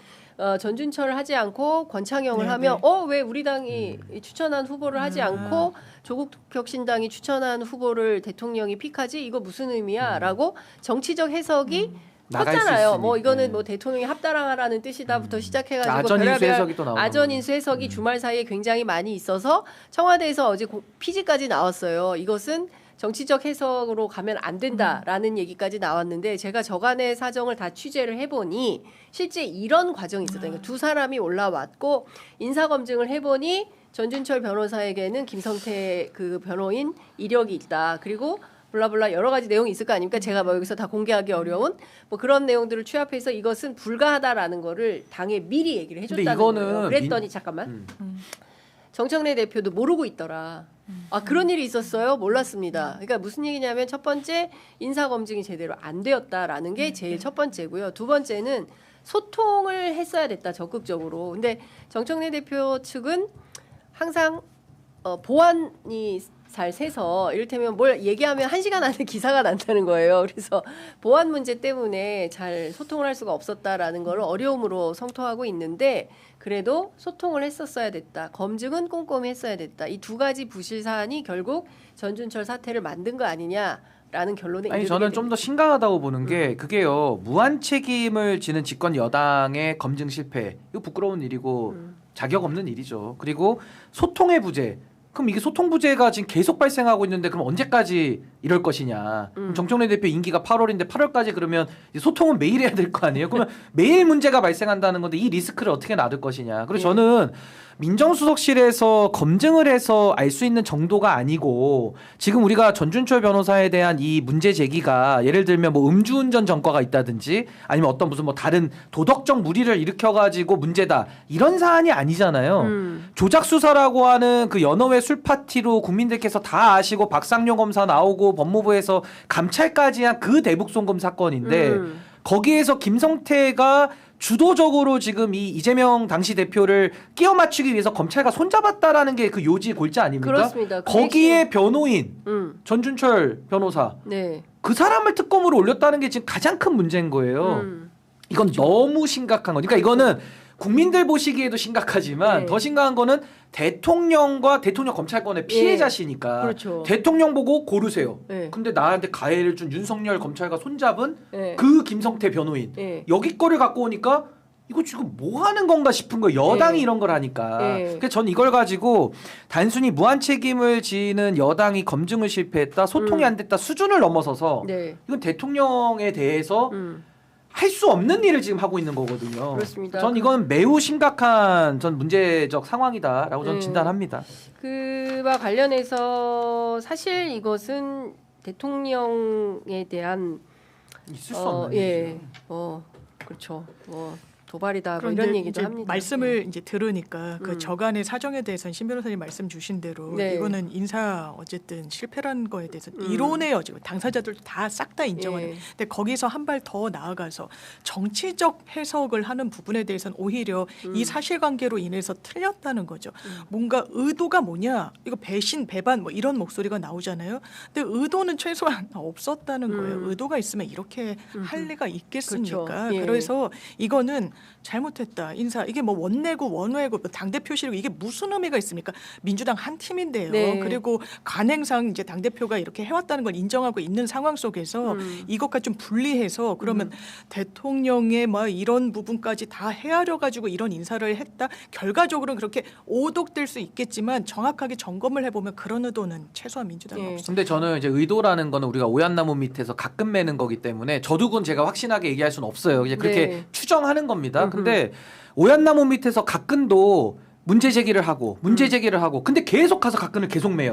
전준철을 하지 않고 권창용을 네, 하면 네. 왜 우리 당이 추천한 후보를 하지 않고 조국혁신당이 추천한 후보를 대통령이 픽하지? 이거 무슨 의미야?라고 정치적 해석이 나갈 수 컸잖아요. 있으니. 뭐 이거는 네. 뭐 대통령이 합당하라는 뜻이다부터 시작해가지고 아전 인수 별의별 해석이 또 나오고. 아전 인수 해석이 주말 사이에 굉장히 많이 있어서 청와대에서 어제 피지까지 나왔어요. 이것은 정치적 해석으로 가면 안 된다라는 얘기까지 나왔는데 제가 저간의 사정을 다 취재를 해보니 실제 이런 과정이 있었다니까. 두 사람이 올라왔고 인사검증을 해보니 전준철 변호사에게는 김성태 그 변호인 이력이 있다. 그리고 블라블라 여러 가지 내용이 있을 거 아닙니까? 제가 뭐 여기서 다 공개하기 어려운 뭐 그런 내용들을 취합해서 이것은 불가하다라는 거를 당에 미리 얘기를 근데 해줬다는 이거는 거예요. 그랬더니 잠깐만. 정청래 대표도 모르고 있더라. 아 그런 일이 있었어요? 몰랐습니다. 그러니까 무슨 얘기냐면 첫 번째 인사 검증이 제대로 안 되었다라는 게 제일 첫 번째고요. 두 번째는 소통을 했어야 됐다 적극적으로. 근데 정청래 대표 측은 항상 보안이 잘 세서 이를테면 뭘 얘기하면 1시간 안에 기사가 난다는 거예요. 그래서 보안 문제 때문에 잘 소통을 할 수가 없었다라는 걸 어려움으로 성토하고 있는데 그래도 소통을 했었어야 됐다. 검증은 꼼꼼히 했어야 됐다. 이 두 가지 부실 사안이 결국 전준철 사태를 만든 거 아니냐라는 결론에 아니 이르게 저는 좀 됩니다. 더 심각하다고 보는 게 그게요 무한 책임을 지는 집권 여당의 검증 실패 이거 부끄러운 일이고 자격 없는 일이죠. 그리고 소통의 부재. 그럼 이게 소통 부재가 지금 계속 발생하고 있는데 그럼 언제까지 이럴 것이냐. 그럼 정청래 대표 임기가 8월인데 8월까지 그러면 소통은 매일 해야 될 거 아니에요. 그러면 매일 문제가 발생한다는 건데 이 리스크를 어떻게 놔둘 것이냐. 그래서 저는 민정수석실에서 검증을 해서 알 수 있는 정도가 아니고 지금 우리가 전준철 변호사에 대한 이 문제 제기가 예를 들면 뭐 음주운전 전과가 있다든지 아니면 어떤 무슨 뭐 다른 도덕적 무리를 일으켜가지고 문제다 이런 사안이 아니잖아요. 조작 수사라고 하는 그 연어회 술 파티로 국민들께서 다 아시고 박상용 검사 나오고 법무부에서 감찰까지 한 그 대북송금 사건인데 거기에서 김성태가 주도적으로 지금 이 이재명 당시 대표를 끼워 맞추기 위해서 검찰과 손잡았다라는 게 그 요지 골자 아닙니까? 그렇습니다. 거기에 변호인 전준철 변호사 네. 그 사람을 특검으로 올렸다는 게 지금 가장 큰 문제인 거예요. 이건 너무 심각한 거. 그러니까 이거는 국민들 보시기에도 심각하지만 네. 더 심각한 거는 대통령과 대통령 검찰권의 피해자시니까 그렇죠. 대통령 보고 고르세요. 네. 근데 나한테 가해를 준 윤석열 검찰과 손잡은 네. 그 김성태 변호인 네. 여기 거를 갖고 오니까 이거 지금 뭐 하는 건가 싶은 거예요. 여당이 네. 이런 걸 하니까. 네. 그래서 전 이걸 가지고 단순히 무한 책임을 지는 여당이 검증을 실패했다, 소통이 안 됐다 수준을 넘어서서 네. 이건 대통령에 대해서 할 수 없는 일을 지금 하고 있는 거거든요. 그렇습니다. 전 이건 매우 심각한 전 문제적 상황이다라고 저는 네. 진단합니다. 그와 관련해서 사실 이것은 대통령에 대한 있을 수 없는 예, 일이죠. 그렇죠. 도발이다 뭐 그런데 이런 얘기도 이제 합니다. 말씀을 이제 들으니까 그 저간의 사정에 대해서는 신 변호사님 말씀 주신 대로 네. 이거는 인사 어쨌든 실패란 거에 대해서 이론의 여지 당사자들도 다 싹 다 인정하는. 예. 근데 거기서 한 발 더 나아가서 정치적 해석을 하는 부분에 대해서는 오히려 이 사실관계로 인해서 틀렸다는 거죠. 뭔가 의도가 뭐냐? 이거 배신, 배반 뭐 이런 목소리가 나오잖아요. 근데 의도는 최소한 없었다는 거예요. 의도가 있으면 이렇게 할 리가 있겠습니까? 그렇죠. 예. 그래서 이거는 잘못했다 인사 이게 뭐 원내고 원외고 뭐 당대표실이고 이게 무슨 의미가 있습니까? 민주당 한 팀인데요. 네. 그리고 관행상 이제 당대표가 이렇게 해왔다는 걸 인정하고 있는 상황 속에서 이것과 좀 분리해서 그러면 대통령의 뭐 이런 부분까지 다 헤아려 가지고 이런 인사를 했다. 결과적으로는 그렇게 오독될 수 있겠지만 정확하게 점검을 해보면 그런 의도는 최소한 민주당이 예. 없습니다. 근데 저는 이제 의도라는 거는 우리가 오얏나무 밑에서 가끔 매는 거기 때문에 저도 제가 확신하게 얘기할 수는 없어요. 이제 그렇게 네. 추정하는 겁니다. 근데 오얏나무 밑에서 가끔도 문제 제기를 하고 근데 계속 가서 가끔을 계속 매요.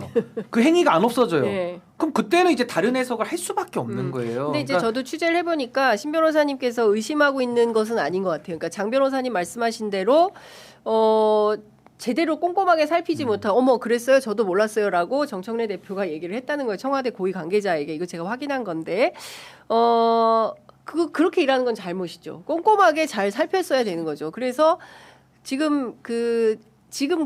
그 행위가 안 없어져요. 예. 그럼 그때는 이제 다른 해석을 할 수밖에 없는 거예요. 근데 이제 그러니까 저도 취재를 해보니까 신 변호사님께서 의심하고 있는 것은 아닌 것 같아요. 그러니까 장 변호사님 말씀하신 대로 제대로 꼼꼼하게 살피지 못하고 어머 그랬어요 저도 몰랐어요라고 정청래 대표가 얘기를 했다는 거예요. 청와대 고위 관계자에게 이거 제가 확인한 건데 그렇게 일하는 건 잘못이죠. 꼼꼼하게 잘 살폈어야 되는 거죠. 그래서 지금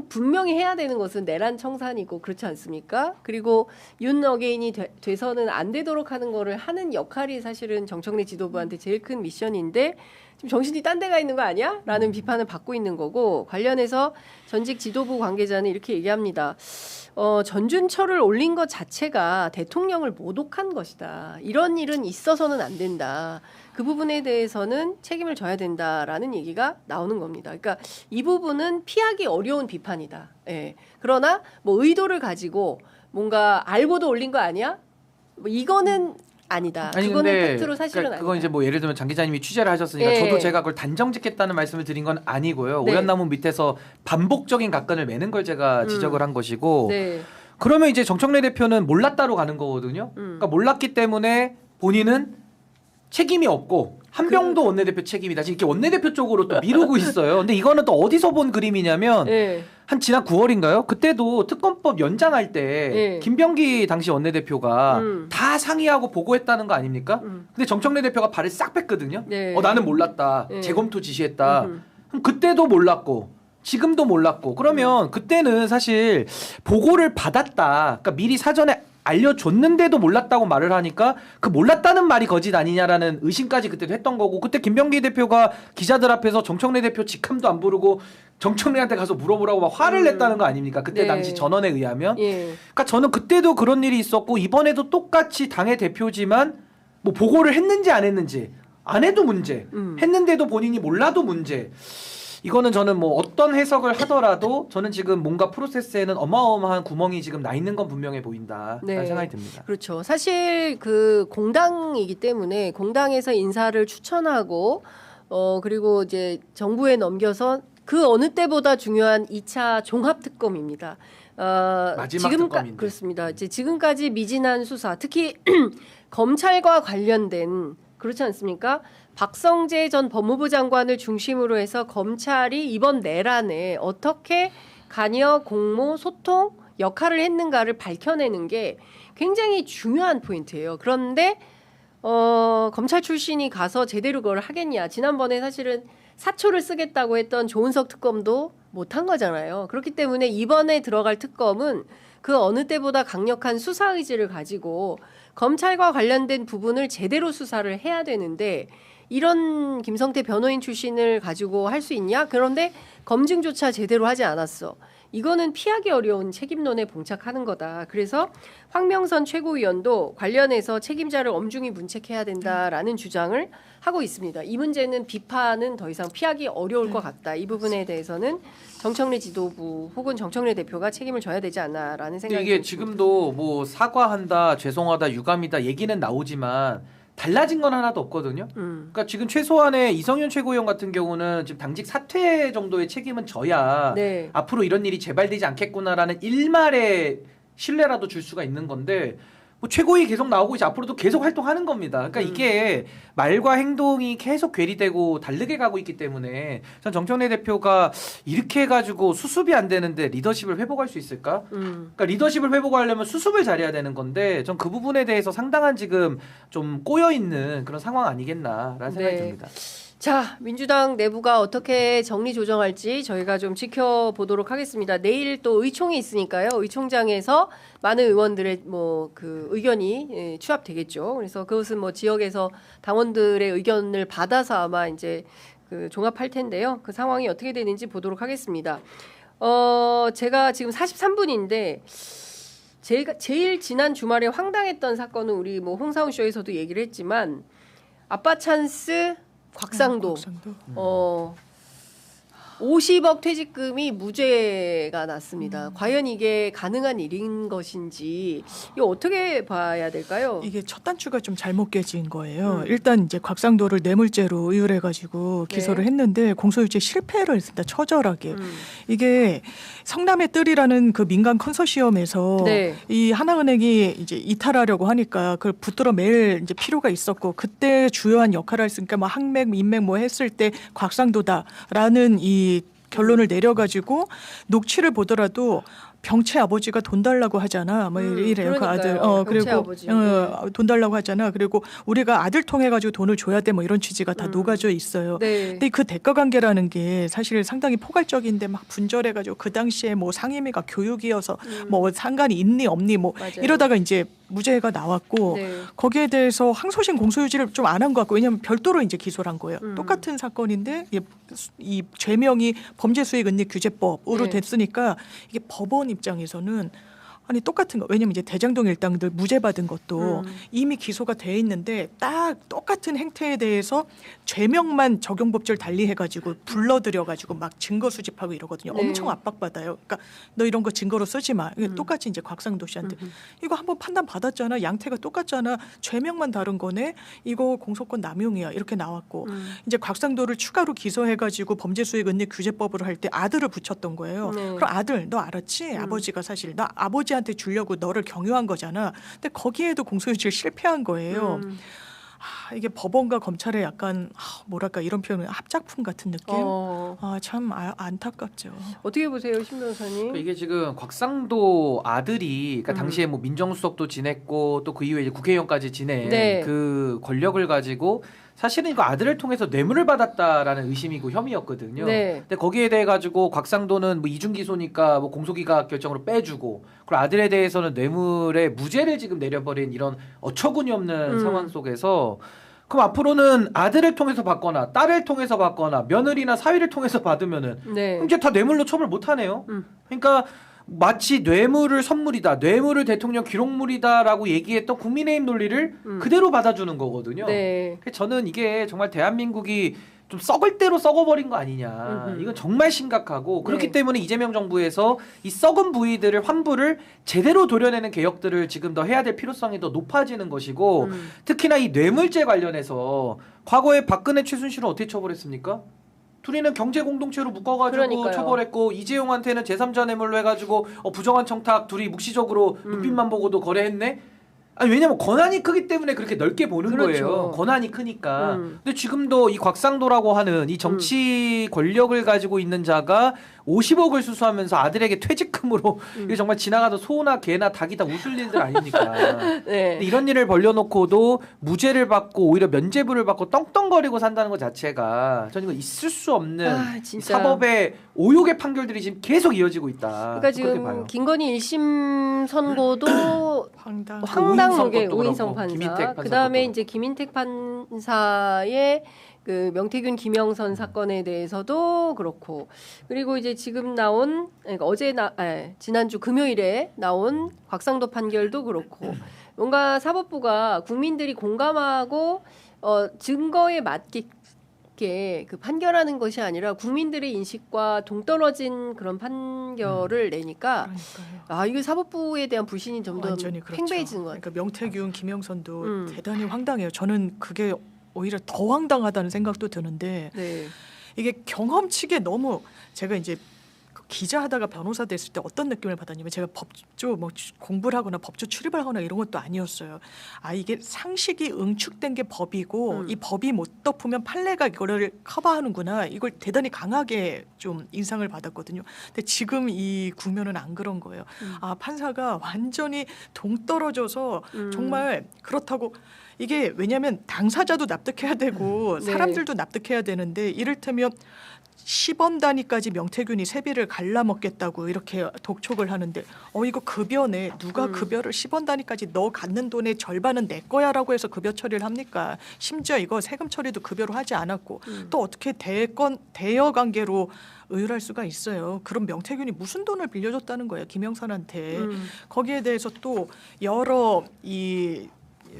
분명히 해야 되는 것은 내란 청산이고 그렇지 않습니까? 그리고 윤 어게인이 돼서는 안 되도록 하는 거를 하는 역할이 사실은 정청래 지도부한테 제일 큰 미션인데 지금 정신이 딴 데가 있는 거 아니야? 라는 비판을 받고 있는 거고 관련해서 전직 지도부 관계자는 이렇게 얘기합니다. 전준철을 올린 것 자체가 대통령을 모독한 것이다. 이런 일은 있어서는 안 된다. 그 부분에 대해서는 책임을 져야 된다라는 얘기가 나오는 겁니다. 그러니까 이 부분은 피하기 어려운 비판이다. 예. 그러나 뭐 의도를 가지고 뭔가 알고도 올린 거 아니야? 뭐 이거는 아니다. 아니 그거는 근데 팩트로 사실은 그러니까 그건 아니다. 이제 뭐 예를 들면 장 기자님이 취재를 하셨으니까 예. 저도 제가 그걸 단정짓겠다는 말씀을 드린 건 아니고요. 네. 오얏나무 밑에서 반복적인 각건을 매는 걸 제가 지적을 한 것이고 네. 그러면 이제 정청래 대표는 몰랐다로 가는 거거든요. 그러니까 몰랐기 때문에 본인은 책임이 없고 한병도 원내대표 책임이다. 지금 이렇게 원내대표 쪽으로 또 미루고 있어요. 근데 이거는 또 어디서 본 그림이냐면 네. 한 지난 9월인가요? 그때도 특검법 연장할 때 네. 김병기 당시 원내대표가 다 상의하고 보고했다는 거 아닙니까? 음. 근데 정청래 대표가 발을 싹 뺐거든요. 네. 나는 몰랐다. 네. 재검토 지시했다. 그럼 그때도 몰랐고 지금도 몰랐고 그러면 그때는 사실 보고를 받았다. 그러니까 미리 사전에 알려줬는데도 몰랐다고 말을 하니까 그 몰랐다는 말이 거짓 아니냐라는 의심까지 그때도 했던 거고 그때 김병기 대표가 기자들 앞에서 정청래 대표 직함도 안 부르고 정청래한테 가서 물어보라고 막 화를 냈다는 거 아닙니까? 그때 네. 당시 전원에 의하면. 예. 그러니까 저는 그때도 그런 일이 있었고 이번에도 똑같이 당의 대표지만 뭐 보고를 했는지 안 했는지 안 해도 문제 했는데도 본인이 몰라도 문제 이거는 저는 뭐 어떤 해석을 하더라도 저는 지금 뭔가 프로세스에는 어마어마한 구멍이 지금 나 있는 건 분명해 보인다라는 네. 생각이 듭니다. 그렇죠. 사실 그 공당이기 때문에 공당에서 인사를 추천하고 그리고 이제 정부에 넘겨서 그 어느 때보다 중요한 2차 종합 특검입니다. 마지막 특검인데. 그렇습니다. 이제 지금까지 미진한 수사, 특히 검찰과 관련된 그렇지 않습니까? 박성재 전 법무부 장관을 중심으로 해서 검찰이 이번 내란에 어떻게 관여, 공모, 소통 역할을 했는가를 밝혀내는 게 굉장히 중요한 포인트예요. 그런데 검찰 출신이 가서 제대로 그걸 하겠냐. 지난번에 사실은 사초를 쓰겠다고 했던 조은석 특검도 못한 거잖아요. 그렇기 때문에 이번에 들어갈 특검은 그 어느 때보다 강력한 수사 의지를 가지고 검찰과 관련된 부분을 제대로 수사를 해야 되는데 이런 김성태 변호인 출신을 가지고 할 수 있냐? 그런데 검증조차 제대로 하지 않았어. 이거는 피하기 어려운 책임론에 봉착하는 거다. 그래서 황명선 최고위원도 관련해서 책임자를 엄중히 문책해야 된다라는 주장을 하고 있습니다. 이 문제는 비판은 더 이상 피하기 어려울 것 같다. 이 부분에 대해서는 정청래 지도부 혹은 정청래 대표가 책임을 져야 되지 않나라는 생각이 이게 듭니다. 지금도 뭐 사과한다, 죄송하다, 유감이다 얘기는 나오지만 달라진 건 하나도 없거든요. 그러니까 지금 최소한의 이성윤 최고위원 같은 경우는 지금 당직 사퇴 정도의 책임은 져야 네. 앞으로 이런 일이 재발되지 않겠구나라는 일말의 신뢰라도 줄 수가 있는 건데 뭐 최고위 계속 나오고 이제 앞으로도 계속 활동하는 겁니다. 그러니까 이게 말과 행동이 계속 괴리되고 다르게 가고 있기 때문에 전 정청래 대표가 이렇게 해가지고 수습이 안 되는데 리더십을 회복할 수 있을까? 그러니까 리더십을 회복하려면 수습을 잘해야 되는 건데 전 그 부분에 대해서 상당한 지금 좀 꼬여 있는 그런 상황 아니겠나라는 생각이 네. 듭니다. 자, 민주당 내부가 어떻게 정리 조정할지 저희가 좀 지켜보도록 하겠습니다. 내일 또 의총이 있으니까요. 의총장에서 많은 의원들의 뭐 그 의견이 취합되겠죠. 그래서 그것은 뭐 지역에서 당원들의 의견을 받아서 아마 이제 그 종합할 텐데요. 그 상황이 어떻게 되는지 보도록 하겠습니다. 제가 지금 43분인데 제일 지난 주말에 황당했던 사건은 우리 뭐 홍사훈 쇼에서도 얘기를 했지만 아빠 찬스 곽상도. 50억 퇴직금이 무죄가 났습니다. 과연 이게 가능한 일인 것인지 이거 어떻게 봐야 될까요? 이게 첫 단추가 좀 잘못 깨진 거예요. 일단 이제 곽상도를 뇌물죄로 의율해가지고 기소를 했는데 공소유죄 실패를 했습니다. 처절하게. 이게 성남의 뜰이라는 그 민간 컨소시엄에서 네. 이 하나은행이 이제 이탈하려고 하니까 그걸 붙들어 맬 이제 필요가 있었고 그때 주요한 역할을 했으니까 뭐 항맥, 인맥 뭐 했을 때 곽상도다라는 이 결론을 내려가지고 녹취를 보더라도 병채 아버지가 돈 달라고 하잖아. 뭐 이래요. 그 아들. 그리고 아버지. 돈 달라고 하잖아. 그리고 우리가 아들 통해 가지고 돈을 줘야 돼. 뭐 이런 취지가 다 녹아져 있어요. 네. 근데 그 대가 관계라는 게 사실 상당히 포괄적인데 막 분절해 가지고 그 당시에 뭐 상임위가 교육이어서 뭐 상관이 있니 없니 뭐 맞아요. 이러다가 이제 무죄가 나왔고 네. 거기에 대해서 항소심 공소유지를 좀 안 한 것 같고 왜냐하면 별도로 이제 기소를 한 거예요. 똑같은 사건인데 이 죄명이 범죄수익은닉규제법으로 네. 됐으니까 이게 법원 입장에서는 아니 똑같은 거 왜냐면 이제 대장동 일당들 무죄 받은 것도 이미 기소가 돼 있는데 딱 똑같은 행태에 대해서 죄명만 적용법절 달리해가지고 불러들여가지고 막 증거 수집하고 이러거든요. 네. 엄청 압박받아요. 그러니까 너 이런 거 증거로 쓰지 마. 이게 똑같이 이제 곽상도 씨한테 이거 한번 판단 받았잖아. 양태가 똑같잖아. 죄명만 다른 거네. 이거 공소권 남용이야. 이렇게 나왔고 이제 곽상도를 추가로 기소해가지고 범죄수익은닉규제법으로 할 때 아들을 붙였던 거예요. 네. 그럼 아들 너 알았지? 아버지가 사실 나 아버지한테 주려고 너를 경유한 거잖아. 근데 거기에도 공소유지를 실패한 거예요. 이게 법원과 검찰의 약간 뭐랄까 이런 표현은 합작품 같은 느낌. 참 안타깝죠. 어떻게 보세요, 신 변호사님? 그러니까 이게 지금 곽상도 아들이 그러니까 당시에 뭐 민정수석도 지냈고 또 그 이후에 이제 국회의원까지 지낸 네. 그 권력을 가지고 사실은 이거 아들을 통해서 뇌물을 받았다라는 의심이고 혐의였거든요. 네. 근데 거기에 대해 가지고 곽상도는 뭐 이중 기소니까 뭐 공소기각 결정으로 빼주고 그리고 아들에 대해서는 뇌물의 무죄를 지금 내려버린 이런 어처구니 없는 상황 속에서 그럼 앞으로는 아들을 통해서 받거나 딸을 통해서 받거나 며느리나 사위를 통해서 받으면은 네. 그럼 이제 다 뇌물로 처벌 못 하네요. 그러니까 마치 뇌물을 선물이다, 뇌물을 대통령 기록물이다라고 얘기했던 국민의힘 논리를 그대로 받아주는 거거든요. 네. 저는 이게 정말 대한민국이 좀 썩을 대로 썩어버린 거 아니냐. 이건 정말 심각하고 그렇기 네. 때문에 이재명 정부에서 이 썩은 부위들을 환부를 제대로 도려내는 개혁들을 지금 더 해야 될 필요성이 더 높아지는 것이고 특히나 이 뇌물죄 관련해서 과거에 박근혜 최순실은 어떻게 처벌했습니까? 둘이는 경제 공동체로 묶어가지고 그러니까요. 처벌했고 이재용한테는 제3자 뇌물로 해가지고 부정한 청탁 둘이 묵시적으로 눈빛만 보고도 거래했네. 아니 왜냐면 권한이 크기 때문에 그렇게 넓게 보는 그렇죠. 거예요. 권한이 크니까. 근데 지금도 이 곽상도라고 하는 이 정치 권력을 가지고 있는 자가 50억을 수수하면서 아들에게 퇴직금으로 이게 정말 지나가던 소나 개나 닭이 다 웃을 일들 아닙니까? 네. 근데 이런 일을 벌려놓고도 무죄를 받고 오히려 면죄부를 받고 떵떵거리고 산다는 것 자체가 저는 이거 있을 수 없는 진짜. 사법의 오욕의 판결들이 지금 계속 이어지고 있다. 그러니까 그렇게 지금 봐요. 김건희 1심 선고도 황당. 황당하게 것도 오인성 그렇고, 판사, 김인택 판사 그다음에 것도 이제 김인택 판사의 그 명태균 김영선 사건에 대해서도 그렇고 그리고 이제 지금 나온 그러니까 지난주 금요일에 나온 곽상도 판결도 그렇고 뭔가 사법부가 국민들이 공감하고 증거에 맞게 그 판결하는 것이 아니라 국민들의 인식과 동떨어진 그런 판결을 내니까 그러니까요. 이거 사법부에 대한 불신이 좀 더 완전히 그렇죠. 팽배해지는 것 같아요. 그러니까 명태균, 김영선도 대단히 황당해요. 저는 그게 오히려 더 황당하다는 생각도 드는데 네. 이게 경험치게 너무 제가 이제 기자하다가 변호사 됐을 때 어떤 느낌을 받았냐면 제가 법조 공부를 하거나 법조 출입을 하거나 이런 것도 아니었어요. 이게 상식이 응축된 게 법이고 이 법이 못 덮으면 판례가 이거를 커버하는구나. 이걸 대단히 강하게 좀 인상을 받았거든요. 근데 지금 이 국면은 안 그런 거예요. 판사가 완전히 동떨어져서 정말 그렇다고 이게 왜냐하면 당사자도 납득해야 되고 네. 사람들도 납득해야 되는데 이를테면 10원 단위까지 명태균이 세비를 갈라먹겠다고 이렇게 독촉을 하는데 이거 급여네. 누가 급여를 10원 단위까지 너 갖는 돈의 절반은 내 거야라고 해서 급여 처리를 합니까? 심지어 이거 세금 처리도 급여로 하지 않았고 또 어떻게 대여 관계로 의율할 수가 있어요. 그럼 명태균이 무슨 돈을 빌려줬다는 거예요. 김영선한테. 거기에 대해서 또 여러 이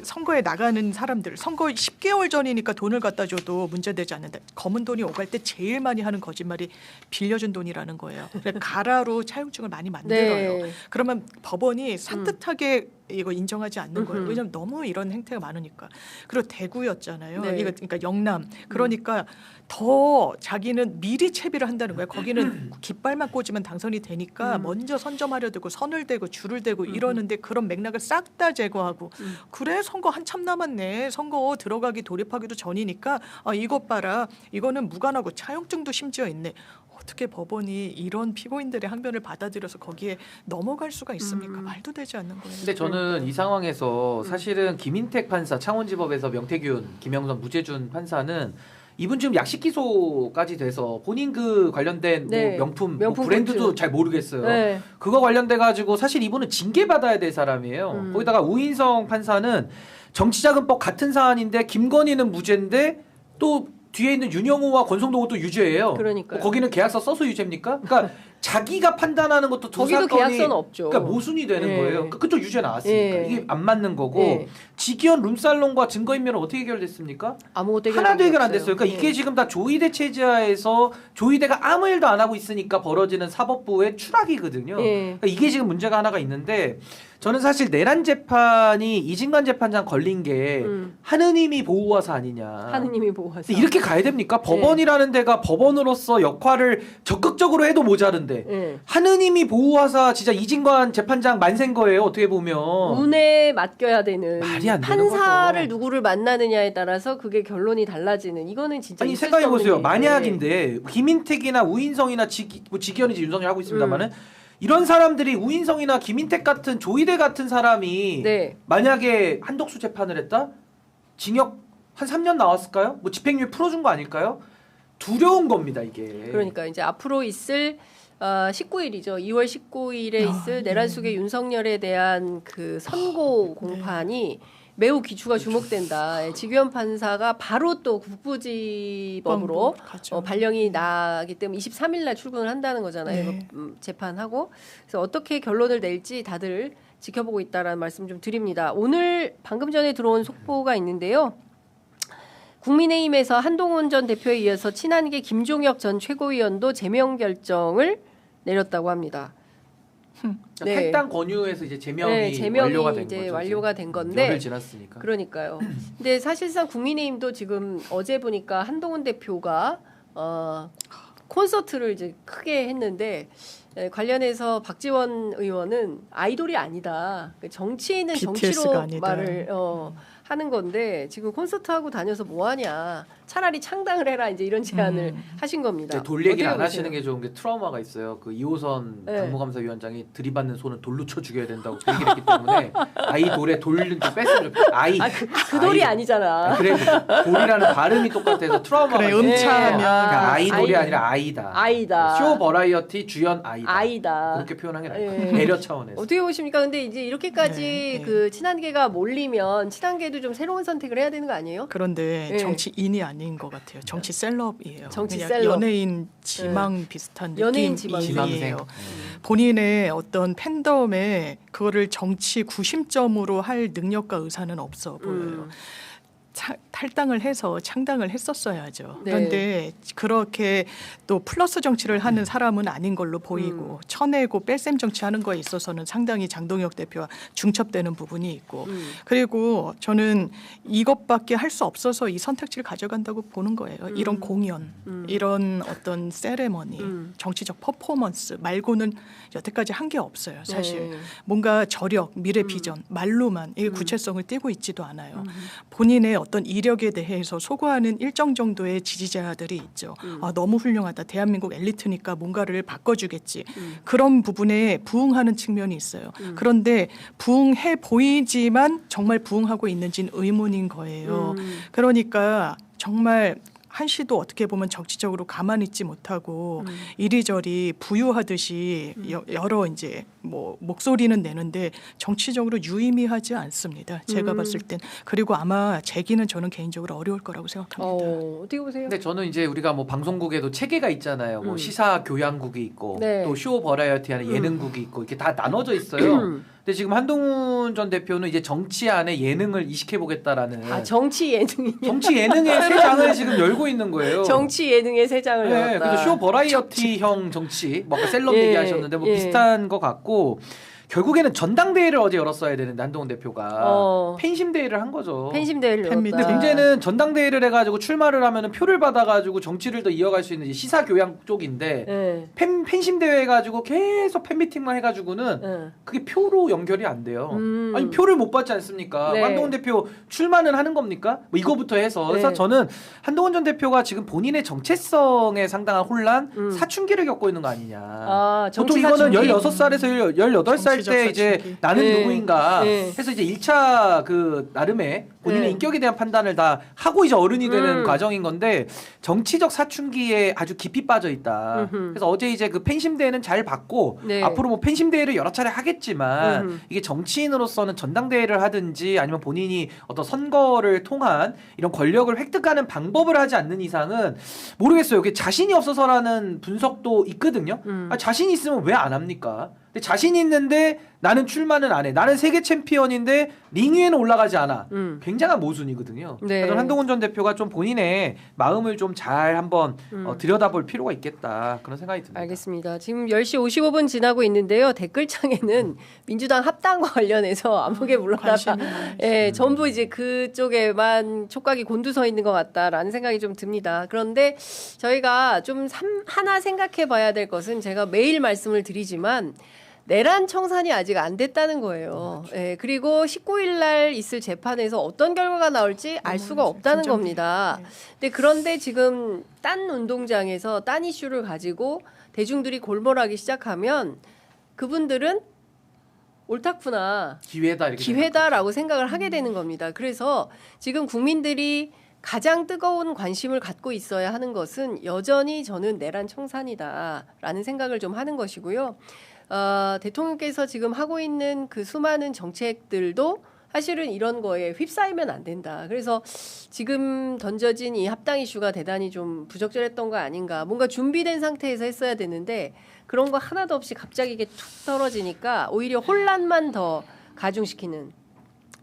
선거에 나가는 사람들 선거 10개월 전이니까 돈을 갖다 줘도 문제되지 않는다. 검은 돈이 오갈 때 제일 많이 하는 거짓말이 빌려준 돈이라는 거예요. 가라로 차용증을 많이 만들어요. 네. 그러면 법원이 산뜻하게 이거 인정하지 않는 거예요. 왜냐하면 너무 이런 행태가 많으니까. 그리고 대구였잖아요. 네. 그러니까 영남. 그러니까 더 자기는 미리 채비를 한다는 거예요. 거기는 깃발만 꽂으면 당선이 되니까 먼저 선점하려 들고 선을 대고 줄을 대고 이러는데 그런 맥락을 싹 다 제거하고 그래 선거 한참 남았네. 선거 들어가기 돌입하기도 전이니까 이것 봐라. 이거는 무관하고 차용증도 심지어 있네. 어떻게 법원이 이런 피고인들의 항변을 받아들여서 거기에 넘어갈 수가 있습니까? 말도 되지 않는 거예요. 근데 저는 이 상황에서 사실은 김인택 판사 창원지법에서 명태균, 김영선, 무죄준 판사는 이분 지금 약식 기소까지 돼서 본인 그 관련된 네. 명품 브랜드도 굿즈. 잘 모르겠어요. 네. 그거 관련돼 가지고 사실 이분은 징계 받아야 될 사람이에요. 거기다가 우인성 판사는 정치자금법 같은 사안인데 김건희는 무죄인데 또 뒤에 있는 윤영호와 권성동은 또 유죄예요. 그러니까요. 거기는 계약서 써서 유죄입니까? 그러니까 자기가 판단하는 것도 두 거기도 사건이 계약서는 없죠. 그러니까 모순이 되는 예. 거예요. 그쪽 유죄 나왔으니까 예. 이게 안 맞는 거고 예. 직위원 룸살롱과 증거인멸은 어떻게 해결됐습니까? 아무것도 하나도 해결 안 됐어요. 그러니까 예. 이게 지금 다 조이대 체제하에서 조이대가 아무 일도 안 하고 있으니까 벌어지는 사법부의 추락이거든요. 예. 그러니까 이게 지금 문제가 하나가 있는데 저는 사실 내란 재판이 이진관 재판장 걸린 게 하느님이 보호하사 아니냐. 하느님이 보호하사. 근데 이렇게 가야 됩니까? 법원이라는 데가 법원으로서 역할을 적극적으로 해도 모자른데 예. 하느님이 보호하사 진짜 이진관 재판장 만세인 거예요. 어떻게 보면. 운에 맡겨야 되는 말이 안 되는 판사를 거죠. 누구를 만나느냐에 따라서 그게 결론이 달라지는 이거는 진짜 아니 있을 생각해 수 없는 보세요. 일인데. 만약인데 김인택이나 우인성이나 직위원이지 윤석열 하고 있습니다만은 이런 사람들이 우인성이나 김인택 같은 조이대 같은 사람이 네. 만약에 한덕수 재판을 했다? 징역 한 3년 나왔을까요? 뭐 집행유예 풀어준 거 아닐까요? 두려운 겁니다 이게. 그러니까 이제 앞으로 있을 19일이죠. 2월 19일에 있을 내란 속의 윤석열에 대한 그 선고 공판이 매우 기추가 주목된다. 예, 직위원 판사가 바로 또 국부지법으로 가죠. 발령이 나기 때문에 23일 날 출근을 한다는 거잖아요. 네. 이거, 재판하고. 그래서 어떻게 결론을 낼지 다들 지켜보고 있다라는 말씀 좀 드립니다. 오늘 방금 전에 들어온 속보가 있는데요. 국민의힘에서 한동훈 전 대표에 이어서 친한계 김종혁 전 최고위원도 제명 결정을 내렸다고 합니다. 네. 탈당 권유에서 이제 제명이 완료가 된 이제 거죠. 완료가 된 건데 열흘 지났으니까. 그러니까요. 근데 사실상 국민의힘도 지금 어제 보니까 한동훈 대표가 콘서트를 이제 크게 했는데 관련해서 박지원 의원은 아이돌이 아니다. 정치인은 BTS가 정치로 아니다. 말을 하는 건데 지금 콘서트 하고 다녀서 뭐 하냐. 차라리 창당을 해라 이제 이런 제안을 하신 겁니다. 돌 얘기를 안 어떻게 하시는 보세요? 게 좋은 게 트라우마가 있어요. 그 2호선 네. 당무감사위원장이 들이받는 손을 돌로 쳐 죽여야 된다고 그 얘기를 했기 때문에 아이돌의 돌은 좀 뺐으면 좋겠다. 그 돌이 아이. 아니잖아. 그래 돌이라는 발음이 똑같아서 트라우마가 그래, 있어요. 음차하면 그러니까 아이돌이 아이. 아니라 아이다. 아이다. 쇼 버라이어티 주연 아이다. 아이다. 그렇게 표현한 게 나을 예. 거예요. 배려 차원에서. 어떻게 보십니까? 근데 이제 이렇게까지 네, 네. 그 친한계가 몰리면 친한계도 좀 새로운 선택을 해야 되는 거 아니에요? 그런데 네. 정치인이 아닌 것 같아요. 정치 셀럽이에요. 정치 그냥 셀럽. 연예인 지망 비슷한 연예인 느낌이에요. 지망생. 본인의 어떤 팬덤에 그거를 정치 구심점으로 할 능력과 의사는 없어 보여요. 탈당을 해서 창당을 했었어야죠. 네. 그런데 그렇게 또 플러스 정치를 하는 사람은 아닌 걸로 보이고 쳐내고 뺄셈 정치하는 거에 있어서는 상당히 장동혁 대표와 중첩되는 부분이 있고 그리고 저는 이것밖에 할 수 없어서 이 선택지를 가져간다고 보는 거예요. 이런 공연, 이런 어떤 세레머니, 정치적 퍼포먼스 말고는 여태까지 한 게 없어요. 사실 네. 뭔가 저력, 미래 비전 말로만 이게 구체성을 띠고 있지도 않아요. 본인의 어떤 이력에 대해서 소구하는 일정 정도의 지지자들이 있죠. 아, 너무 훌륭하다. 대한민국 엘리트니까 뭔가를 바꿔주겠지. 그런 부분에 부응하는 측면이 있어요. 그런데 부응해 보이지만 정말 부응하고 있는지는 의문인 거예요. 그러니까 정말 한시도 어떻게 보면 정치적으로 가만히 있지 못하고 이리저리 부유하듯이 여러 이제 뭐 목소리는 내는데 정치적으로 유의미하지 않습니다. 제가 봤을 땐. 그리고 아마 재기는 저는 개인적으로 어려울 거라고 생각합니다. 어떻게 보세요? 근데 저는 이제 우리가 뭐 방송국에도 체계가 있잖아요. 뭐 시사 교양국이 있고 네. 또 쇼 버라이어티 하는 예능국이 있고 이렇게 다 나눠져 있어요. 근데 지금 한동훈 전 대표는 이제 정치 안에 예능을 이식해 보겠다라는 정치 예능이 정치 예능의 세 장을 지금 열고 있는 거예요. 정치 예능의 세 장을 네, 열었다. 그래서 쇼 버라이어티형 정치, 뭐 아까 셀럽 예, 얘기하셨는데 뭐 예. 비슷한 것 같고 결국에는 전당대회를 어제 열었어야 되는데 한동훈 대표가 팬심 대회를 한 거죠. 팬심 대회를 팬미팅. 열었다. 근데 문제는 전당대회를 해가지고 출마를 하면은 표를 받아가지고 정치를 더 이어갈 수 있는 이제 시사 교양 쪽인데 네. 팬심 대회 해가지고 계속 팬미팅만 해가지고는 네. 그게 표로 연결이 안 돼요. 아니 표를 못 받지 않습니까? 네. 한동훈 대표 출마는 하는 겁니까? 뭐 이거부터 해서 그래서 네. 저는 한동훈 전 대표가 지금 본인의 정체성에 상당한 혼란, 사춘기를 겪고 있는 거 아니냐. 보통 정치 이거는 사춘기. 16살에서 18살 때 정치적 이제 사춘기. 나는 네. 누구인가 네. 해서 이제 1차 그 나름의 본인의 네. 인격에 대한 판단을 다 하고 이제 어른이 되는 과정인 건데 정치적 사춘기에 아주 깊이 빠져 있다. 그래서 어제 이제 그 팬심 대회는 잘 받고 네. 앞으로 뭐 팬심 대회를 여러 차례 하겠지만 이게 정치인으로서는 전당대회를 하든지 아니면 본인이 어떤 선거를 통한 이런 권력을 획득하는 방법을 하지 않는 이상은 모르겠어요. 그게 자신이 없어서라는 분석도 있거든요. 자신 있으면 왜 안 합니까? 근데 자신 있는데 나는 출마는 안 해. 나는 세계 챔피언인데 링 위에는 올라가지 않아. 굉장한 모순이거든요. 네. 그래서 한동훈 전 대표가 좀 본인의 마음을 좀 잘 한번 들여다볼 필요가 있겠다. 그런 생각이 듭니다. 알겠습니다. 지금 10시 55분 지나고 있는데요. 댓글창에는 민주당 합당과 관련해서 암흑에 물러나다. 관심이 예, 전부 이제 그쪽에만 촉각이 곤두서 있는 것 같다라는 생각이 좀 듭니다. 그런데 저희가 좀 하나 생각해 봐야 될 것은 제가 매일 말씀을 드리지만 내란 청산이 아직 안 됐다는 거예요. 예, 그리고 19일 날 있을 재판에서 어떤 결과가 나올지 알 수가 없다는 겁니다. 그런데 지금 딴 운동장에서 딴 이슈를 가지고 대중들이 골몰하기 시작하면 그분들은 옳다구나. 기회다 이렇게 기회다라고 생각을 하게 되는 겁니다. 그래서 지금 국민들이 가장 뜨거운 관심을 갖고 있어야 하는 것은 여전히 저는 내란 청산이다라는 생각을 좀 하는 것이고요. 대통령께서 지금 하고 있는 그 수많은 정책들도 사실은 이런 거에 휩싸이면 안 된다. 그래서 지금 던져진 이 합당 이슈가 대단히 좀 부적절했던 거 아닌가. 뭔가 준비된 상태에서 했어야 되는데 그런 거 하나도 없이 갑자기 이게 툭 떨어지니까 오히려 혼란만 더 가중시키는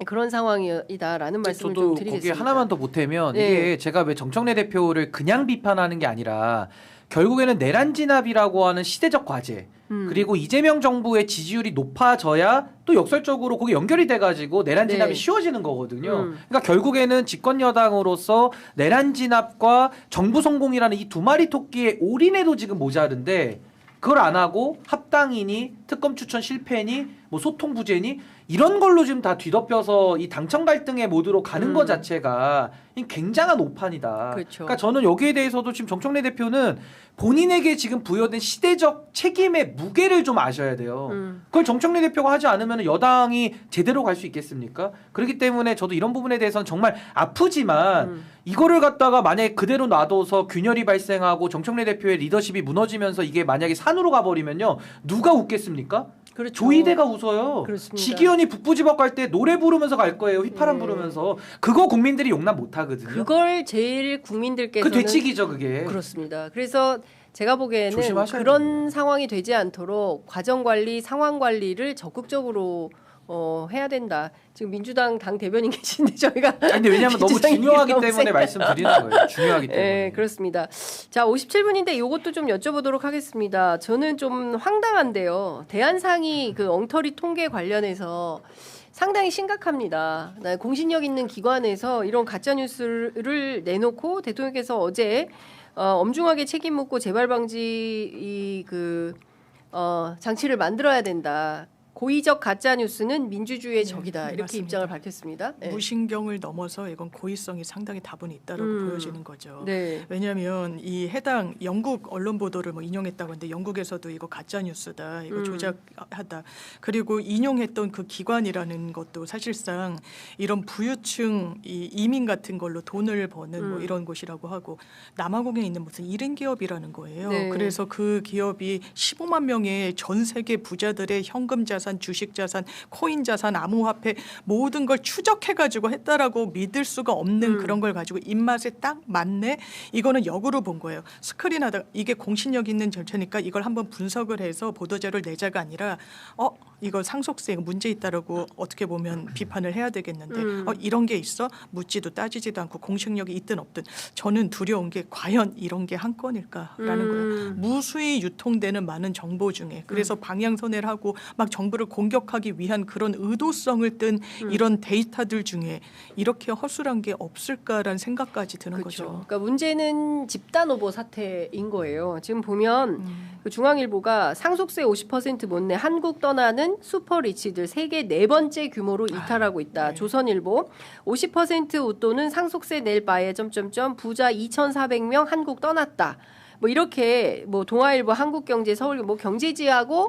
그런 상황이다라는 말씀을 좀 저도 드리겠습니다. 거기에 하나만 더 보태면 네. 이게 제가 왜 정청래 대표를 그냥 비판하는 게 아니라 결국에는 내란 진압이라고 하는 시대적 과제 그리고 이재명 정부의 지지율이 높아져야 또 역설적으로 그게 연결이 돼가지고 내란 진압이 네. 쉬워지는 거거든요. 그러니까 결국에는 집권 여당으로서 내란 진압과 정부 성공이라는 이 두 마리 토끼에 올인해도 지금 모자른데 그걸 안 하고 합당이니 특검 추천 실패니 뭐 소통 부재니 이런 걸로 지금 다 뒤덮여서 이 당청 갈등의 모드로 가는 것 자체가 굉장한 오판이다. 그렇죠. 그러니까 저는 여기에 대해서도 지금 정청래 대표는 본인에게 지금 부여된 시대적 책임의 무게를 좀 아셔야 돼요. 그걸 정청래 대표가 하지 않으면 여당이 제대로 갈 수 있겠습니까? 그렇기 때문에 저도 이런 부분에 대해서는 정말 아프지만 이거를 갖다가 만약에 그대로 놔둬서 균열이 발생하고 정청래 대표의 리더십이 무너지면서 이게 만약에 산으로 가버리면요. 누가 웃겠습니까? 그렇죠. 조이대가 웃어요. 그렇습니다. 지기현이 북부지법 갈 때 노래 부르면서 갈 거예요. 휘파람 네. 부르면서. 그거 국민들이 용납 못 하거든요. 그걸 제일 그 국민들께서는 되치기죠, 그게. 그렇습니다. 그래서 제가 보기에는 조심하셔야 그런 됩니다. 상황이 되지 않도록 과정 관리, 상황 관리를 적극적으로 해야 된다. 지금 민주당 당 대변인 계신데 저희가 아니, 근데 왜냐하면 너무 민주당이 중요하기 너무 때문에 세다. 말씀드리는 거예요. 중요하기 때문에. 네, 그렇습니다. 자, 57분인데 이것도 좀 여쭤보도록 하겠습니다. 저는 좀 황당한데요. 대한상이 그 엉터리 통계 관련해서 상당히 심각합니다. 공신력 있는 기관에서 이런 가짜 뉴스를 내놓고 대통령께서 어제 엄중하게 책임 묻고 재발 방지 장치를 만들어야 된다. 고의적 가짜 뉴스는 민주주의의 적이다. 이렇게 맞습니다. 입장을 밝혔습니다. 네. 무신경을 넘어서 이건 고의성이 상당히 다분히 있다고 보여지는 거죠. 네. 왜냐하면 이 해당 영국 언론 보도를 뭐 인용했다고 하는데 영국에서도 이거 가짜 뉴스다, 이거 조작하다. 그리고 인용했던 그 기관이라는 것도 사실상 이런 부유층 이민 같은 걸로 돈을 버는 뭐 이런 곳이라고 하고 남아공에 있는 무슨 1인 기업이라는 거예요. 네. 그래서 그 기업이 15만 명의 전 세계 부자들의 현금 자산, 주식 자산, 코인 자산, 암호화폐 모든 걸 추적해가지고 했다라고 믿을 수가 없는 그런 걸 가지고 입맛에 딱 맞네. 이거는 역으로 본 거예요. 스크린하다 이게 공신력 있는 절차니까 이걸 한번 분석을 해서 보도자료를 내자가 아니라 이거 상속세 문제 있다라고 어떻게 보면 비판을 해야 되겠는데 이런 게 있어? 묻지도 따지지도 않고 공신력이 있든 없든 저는 두려운 게 과연 이런 게 한 건일까라는 거예요. 무수히 유통되는 많은 정보 중에 그래서 방향선회를 하고 막 정부를 공격하기 위한 그런 의도성을 뜬 이런 데이터들 중에 이렇게 허술한 게 없을까라는 생각까지 드는 그렇죠. 거죠. 그러니까 문제는 집단 오보 사태인 거예요. 지금 보면 그 중앙일보가 상속세 50% 못 내 한국 떠나는 슈퍼리치들 세계 네 번째 규모로 이탈하고 있다. 네. 조선일보 50% 웃돈은 상속세 낼 바에 점점점 부자 2,400명 한국 떠났다. 뭐 이렇게 뭐 동아일보, 한국경제, 서울 뭐 경제지하고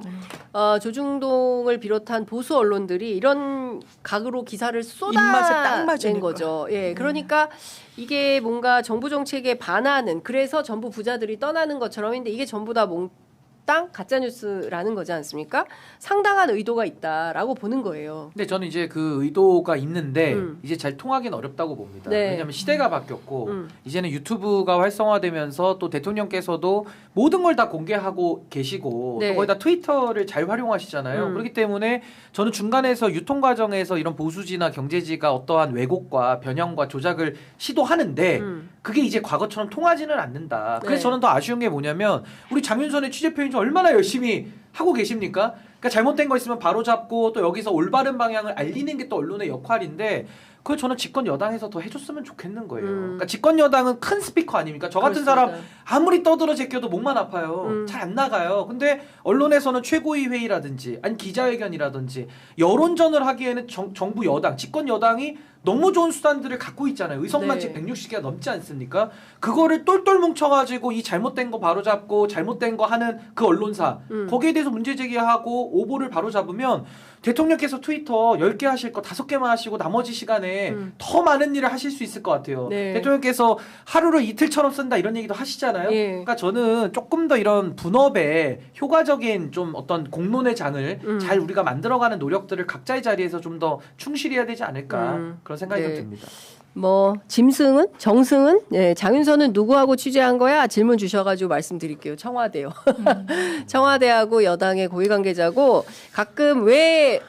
조중동을 비롯한 보수 언론들이 이런 각으로 기사를 입맛에 딱 쏟아낸 맞으니까. 거죠. 예, 그러니까 이게 뭔가 정부 정책에 반하는 그래서 전부 부자들이 떠나는 것처럼 했는데 이게 전부 다 몽땅 가짜뉴스라는 거지 않습니까? 상당한 의도가 있다라고 보는 거예요. 근데 저는 이제 그 의도가 있는데 이제 잘 통하기는 어렵다고 봅니다. 네. 왜냐하면 시대가 바뀌었고 이제는 유튜브가 활성화되면서 또 대통령께서도 모든 걸 다 공개하고 계시고 네. 또 거기다 트위터를 잘 활용하시잖아요. 그렇기 때문에 저는 중간에서 유통 과정에서 이런 보수지나 경제지가 어떠한 왜곡과 변형과 조작을 시도하는데 그게 이제 과거처럼 통하지는 않는다. 그래서 네. 저는 더 아쉬운 게 뭐냐면 우리 장윤선의 취재 표현 좀 얼마나 열심히 하고 계십니까? 그러니까 잘못된 거 있으면 바로 잡고 또 여기서 올바른 방향을 알리는 게 또 언론의 역할인데 그걸 저는 집권 여당에서 더 해줬으면 좋겠는 거예요. 그러니까 집권 여당은 큰 스피커 아닙니까? 저 같은 그렇습니다. 사람 아무리 떠들어 제껴도 목만 아파요. 잘 안 나가요. 근데 언론에서는 최고위 회의라든지 아니 기자회견이라든지 여론전을 하기에는 정부 여당, 집권 여당이 너무 좋은 수단들을 갖고 있잖아요. 의석만 지금 160개가 넘지 않습니까? 그거를 똘똘 뭉쳐가지고 이 잘못된 거 바로잡고 잘못된 거 하는 그 언론사 거기에 대해서 문제 제기하고 오보를 바로잡으면 대통령께서 트위터 10개 하실 거 5개만 하시고 나머지 시간에 더 많은 일을 하실 수 있을 것 같아요. 네. 대통령께서 하루를 이틀처럼 쓴다 이런 얘기도 하시잖아요. 아니잖아요. 예. 그러니까 저는 조금 더 이런 분업에 효과적인 좀 어떤 공론의 장을 잘 우리가 만들어가는 노력들을 각자의 자리에서 좀 더 충실해야 되지 않을까 그런 생각이 좀 네. 듭니다. 뭐 짐승은 정승은 장윤선은 누구하고 취재한 거야? 질문 주셔가지고 말씀드릴게요. 청와대요. 청와대하고 여당의 고위 관계자고 가끔 왜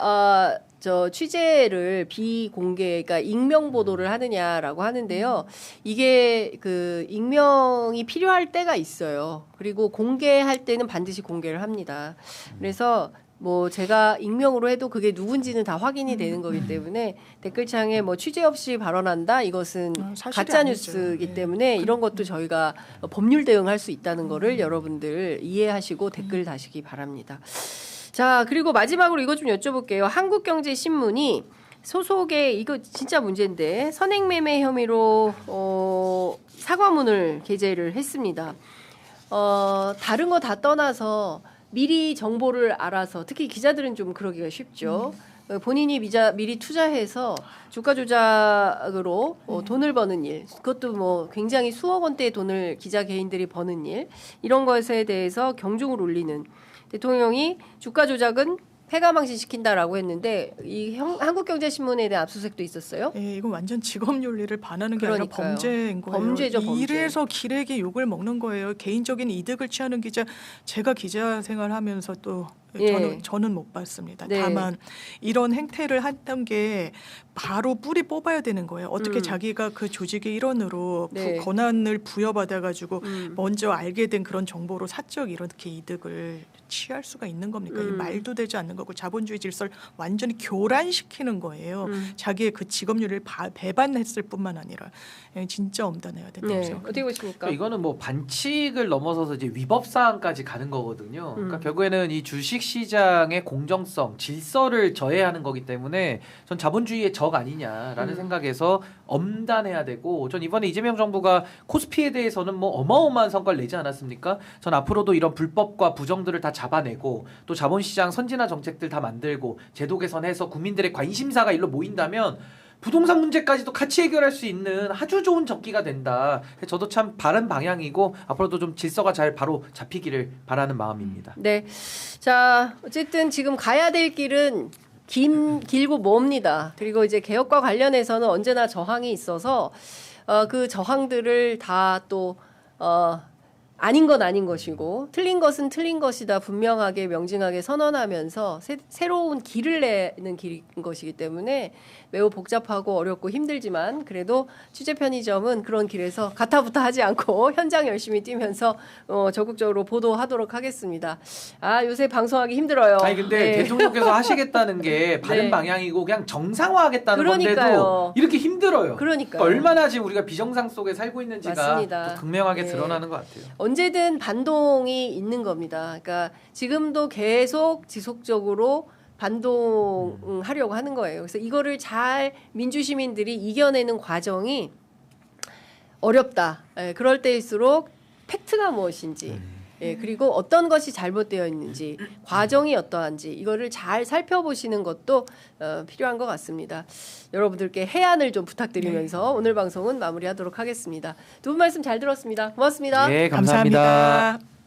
저 취재를 비공개, 그러니까 익명 보도를 하느냐라고 하는데요. 이게 그 익명이 필요할 때가 있어요. 그리고 공개할 때는 반드시 공개를 합니다. 그래서 뭐 제가 익명으로 해도 그게 누군지는 다 확인이 되는 거기 때문에 댓글창에 뭐 취재 없이 발언한다 이것은 사실이 가짜 아니죠. 뉴스이기 예. 때문에 이런 것도 저희가 법률 대응할 수 있다는 거를 여러분들 이해하시고 댓글 다시기 바랍니다. 자, 그리고 마지막으로 이거 좀 여쭤볼게요. 한국경제신문이 소속의 이거 진짜 문제인데 선행매매 혐의로 사과문을 게재를 했습니다. 다른 거 다 떠나서 미리 정보를 알아서 특히 기자들은 좀 그러기가 쉽죠. 본인이 미리 투자해서 주가 조작으로 돈을 버는 일, 그것도 뭐 굉장히 수억 원대의 돈을 기자 개인들이 버는 일, 이런 것에 대해서 경종을 울리는 대통령이 주가 조작은 패가망신 시킨다라고 했는데 이 한국경제신문에 대한 압수수색도 있었어요. 예, 이건 완전 직업 윤리를 반하는 게 그러니까요. 아니라 범죄인 거예요. 범죄죠, 범죄. 이래서 기레기 욕을 먹는 거예요. 개인적인 이득을 취하는 기자, 제가 기자 생활하면서 또 예. 저는 못 봤습니다. 네. 다만 이런 행태를 했던 게 바로 뿌리 뽑아야 되는 거예요. 어떻게 자기가 그 조직의 일원으로 네. 권한을 부여받아가지고 먼저 알게 된 그런 정보로 사적 이렇게 이득을 취할 수가 있는 겁니까? 이 말도 되지 않는 거고 자본주의 질서를 완전히 교란시키는 거예요. 자기의 그 직업률을 배반했을 뿐만 아니라 진짜 엄단해야 된다고 네. 생각합니다. 어떻게 보십니까? 그러니까 이거는 뭐 반칙을 넘어서서 이제 위법 사항까지 가는 거거든요. 그러니까 결국에는 이 주식 시장의 공정성, 질서를 저해하는 거기 때문에 전 자본주의의 적 아니냐라는 생각에서 엄단해야 되고, 전 이번에 이재명 정부가 코스피에 대해서는 뭐 어마어마한 성과를 내지 않았습니까? 전 앞으로도 이런 불법과 부정들을 다 잡아내고 또 자본시장 선진화 정책들 다 만들고 제도 개선해서 국민들의 관심사가 일로 모인다면 부동산 문제까지도 같이 해결할 수 있는 아주 좋은 적기가 된다. 저도 참 바른 방향이고 앞으로도 좀 질서가 잘 바로 잡히기를 바라는 마음입니다. 네. 자, 어쨌든 지금 가야 될 길은 길고 멉니다. 그리고 이제 개혁과 관련해서는 언제나 저항이 있어서 그 저항들을 다 또 아닌 건 아닌 것이고 틀린 것은 틀린 것이다 분명하게 명징하게 선언하면서 새로운 길을 내는 길인 것이기 때문에 매우 복잡하고 어렵고 힘들지만 그래도 취재 편의점은 그런 길에서 가타부타 하지 않고 현장 열심히 뛰면서 적극적으로 보도하도록 하겠습니다. 아, 요새 방송하기 힘들어요. 아니 근데 네. 대통령께서 하시겠다는 게 바른 네. 방향이고 그냥 정상화하겠다는 그러니까요. 건데도 이렇게 힘들어요. 그러니까요. 얼마나 지금 우리가 비정상 속에 살고 있는지가 맞습니다. 또 극명하게 네. 드러나는 것 같아요. 언제든 반동이 있는 겁니다. 그러니까 지금도 계속 지속적으로 반동하려고 하는 거예요. 그래서 이거를 잘 민주시민들이 이겨내는 과정이 어렵다. 그럴 때일수록 팩트가 무엇인지, 그리고 어떤 것이 잘못되어 있는지, 과정이 어떠한지 이거를 잘 살펴보시는 것도 필요한 것 같습니다. 여러분들께 해안을 좀 부탁드리면서 오늘 방송은 마무리하도록 하겠습니다. 두 분 말씀 잘 들었습니다. 고맙습니다. 네, 감사합니다. 감사합니다.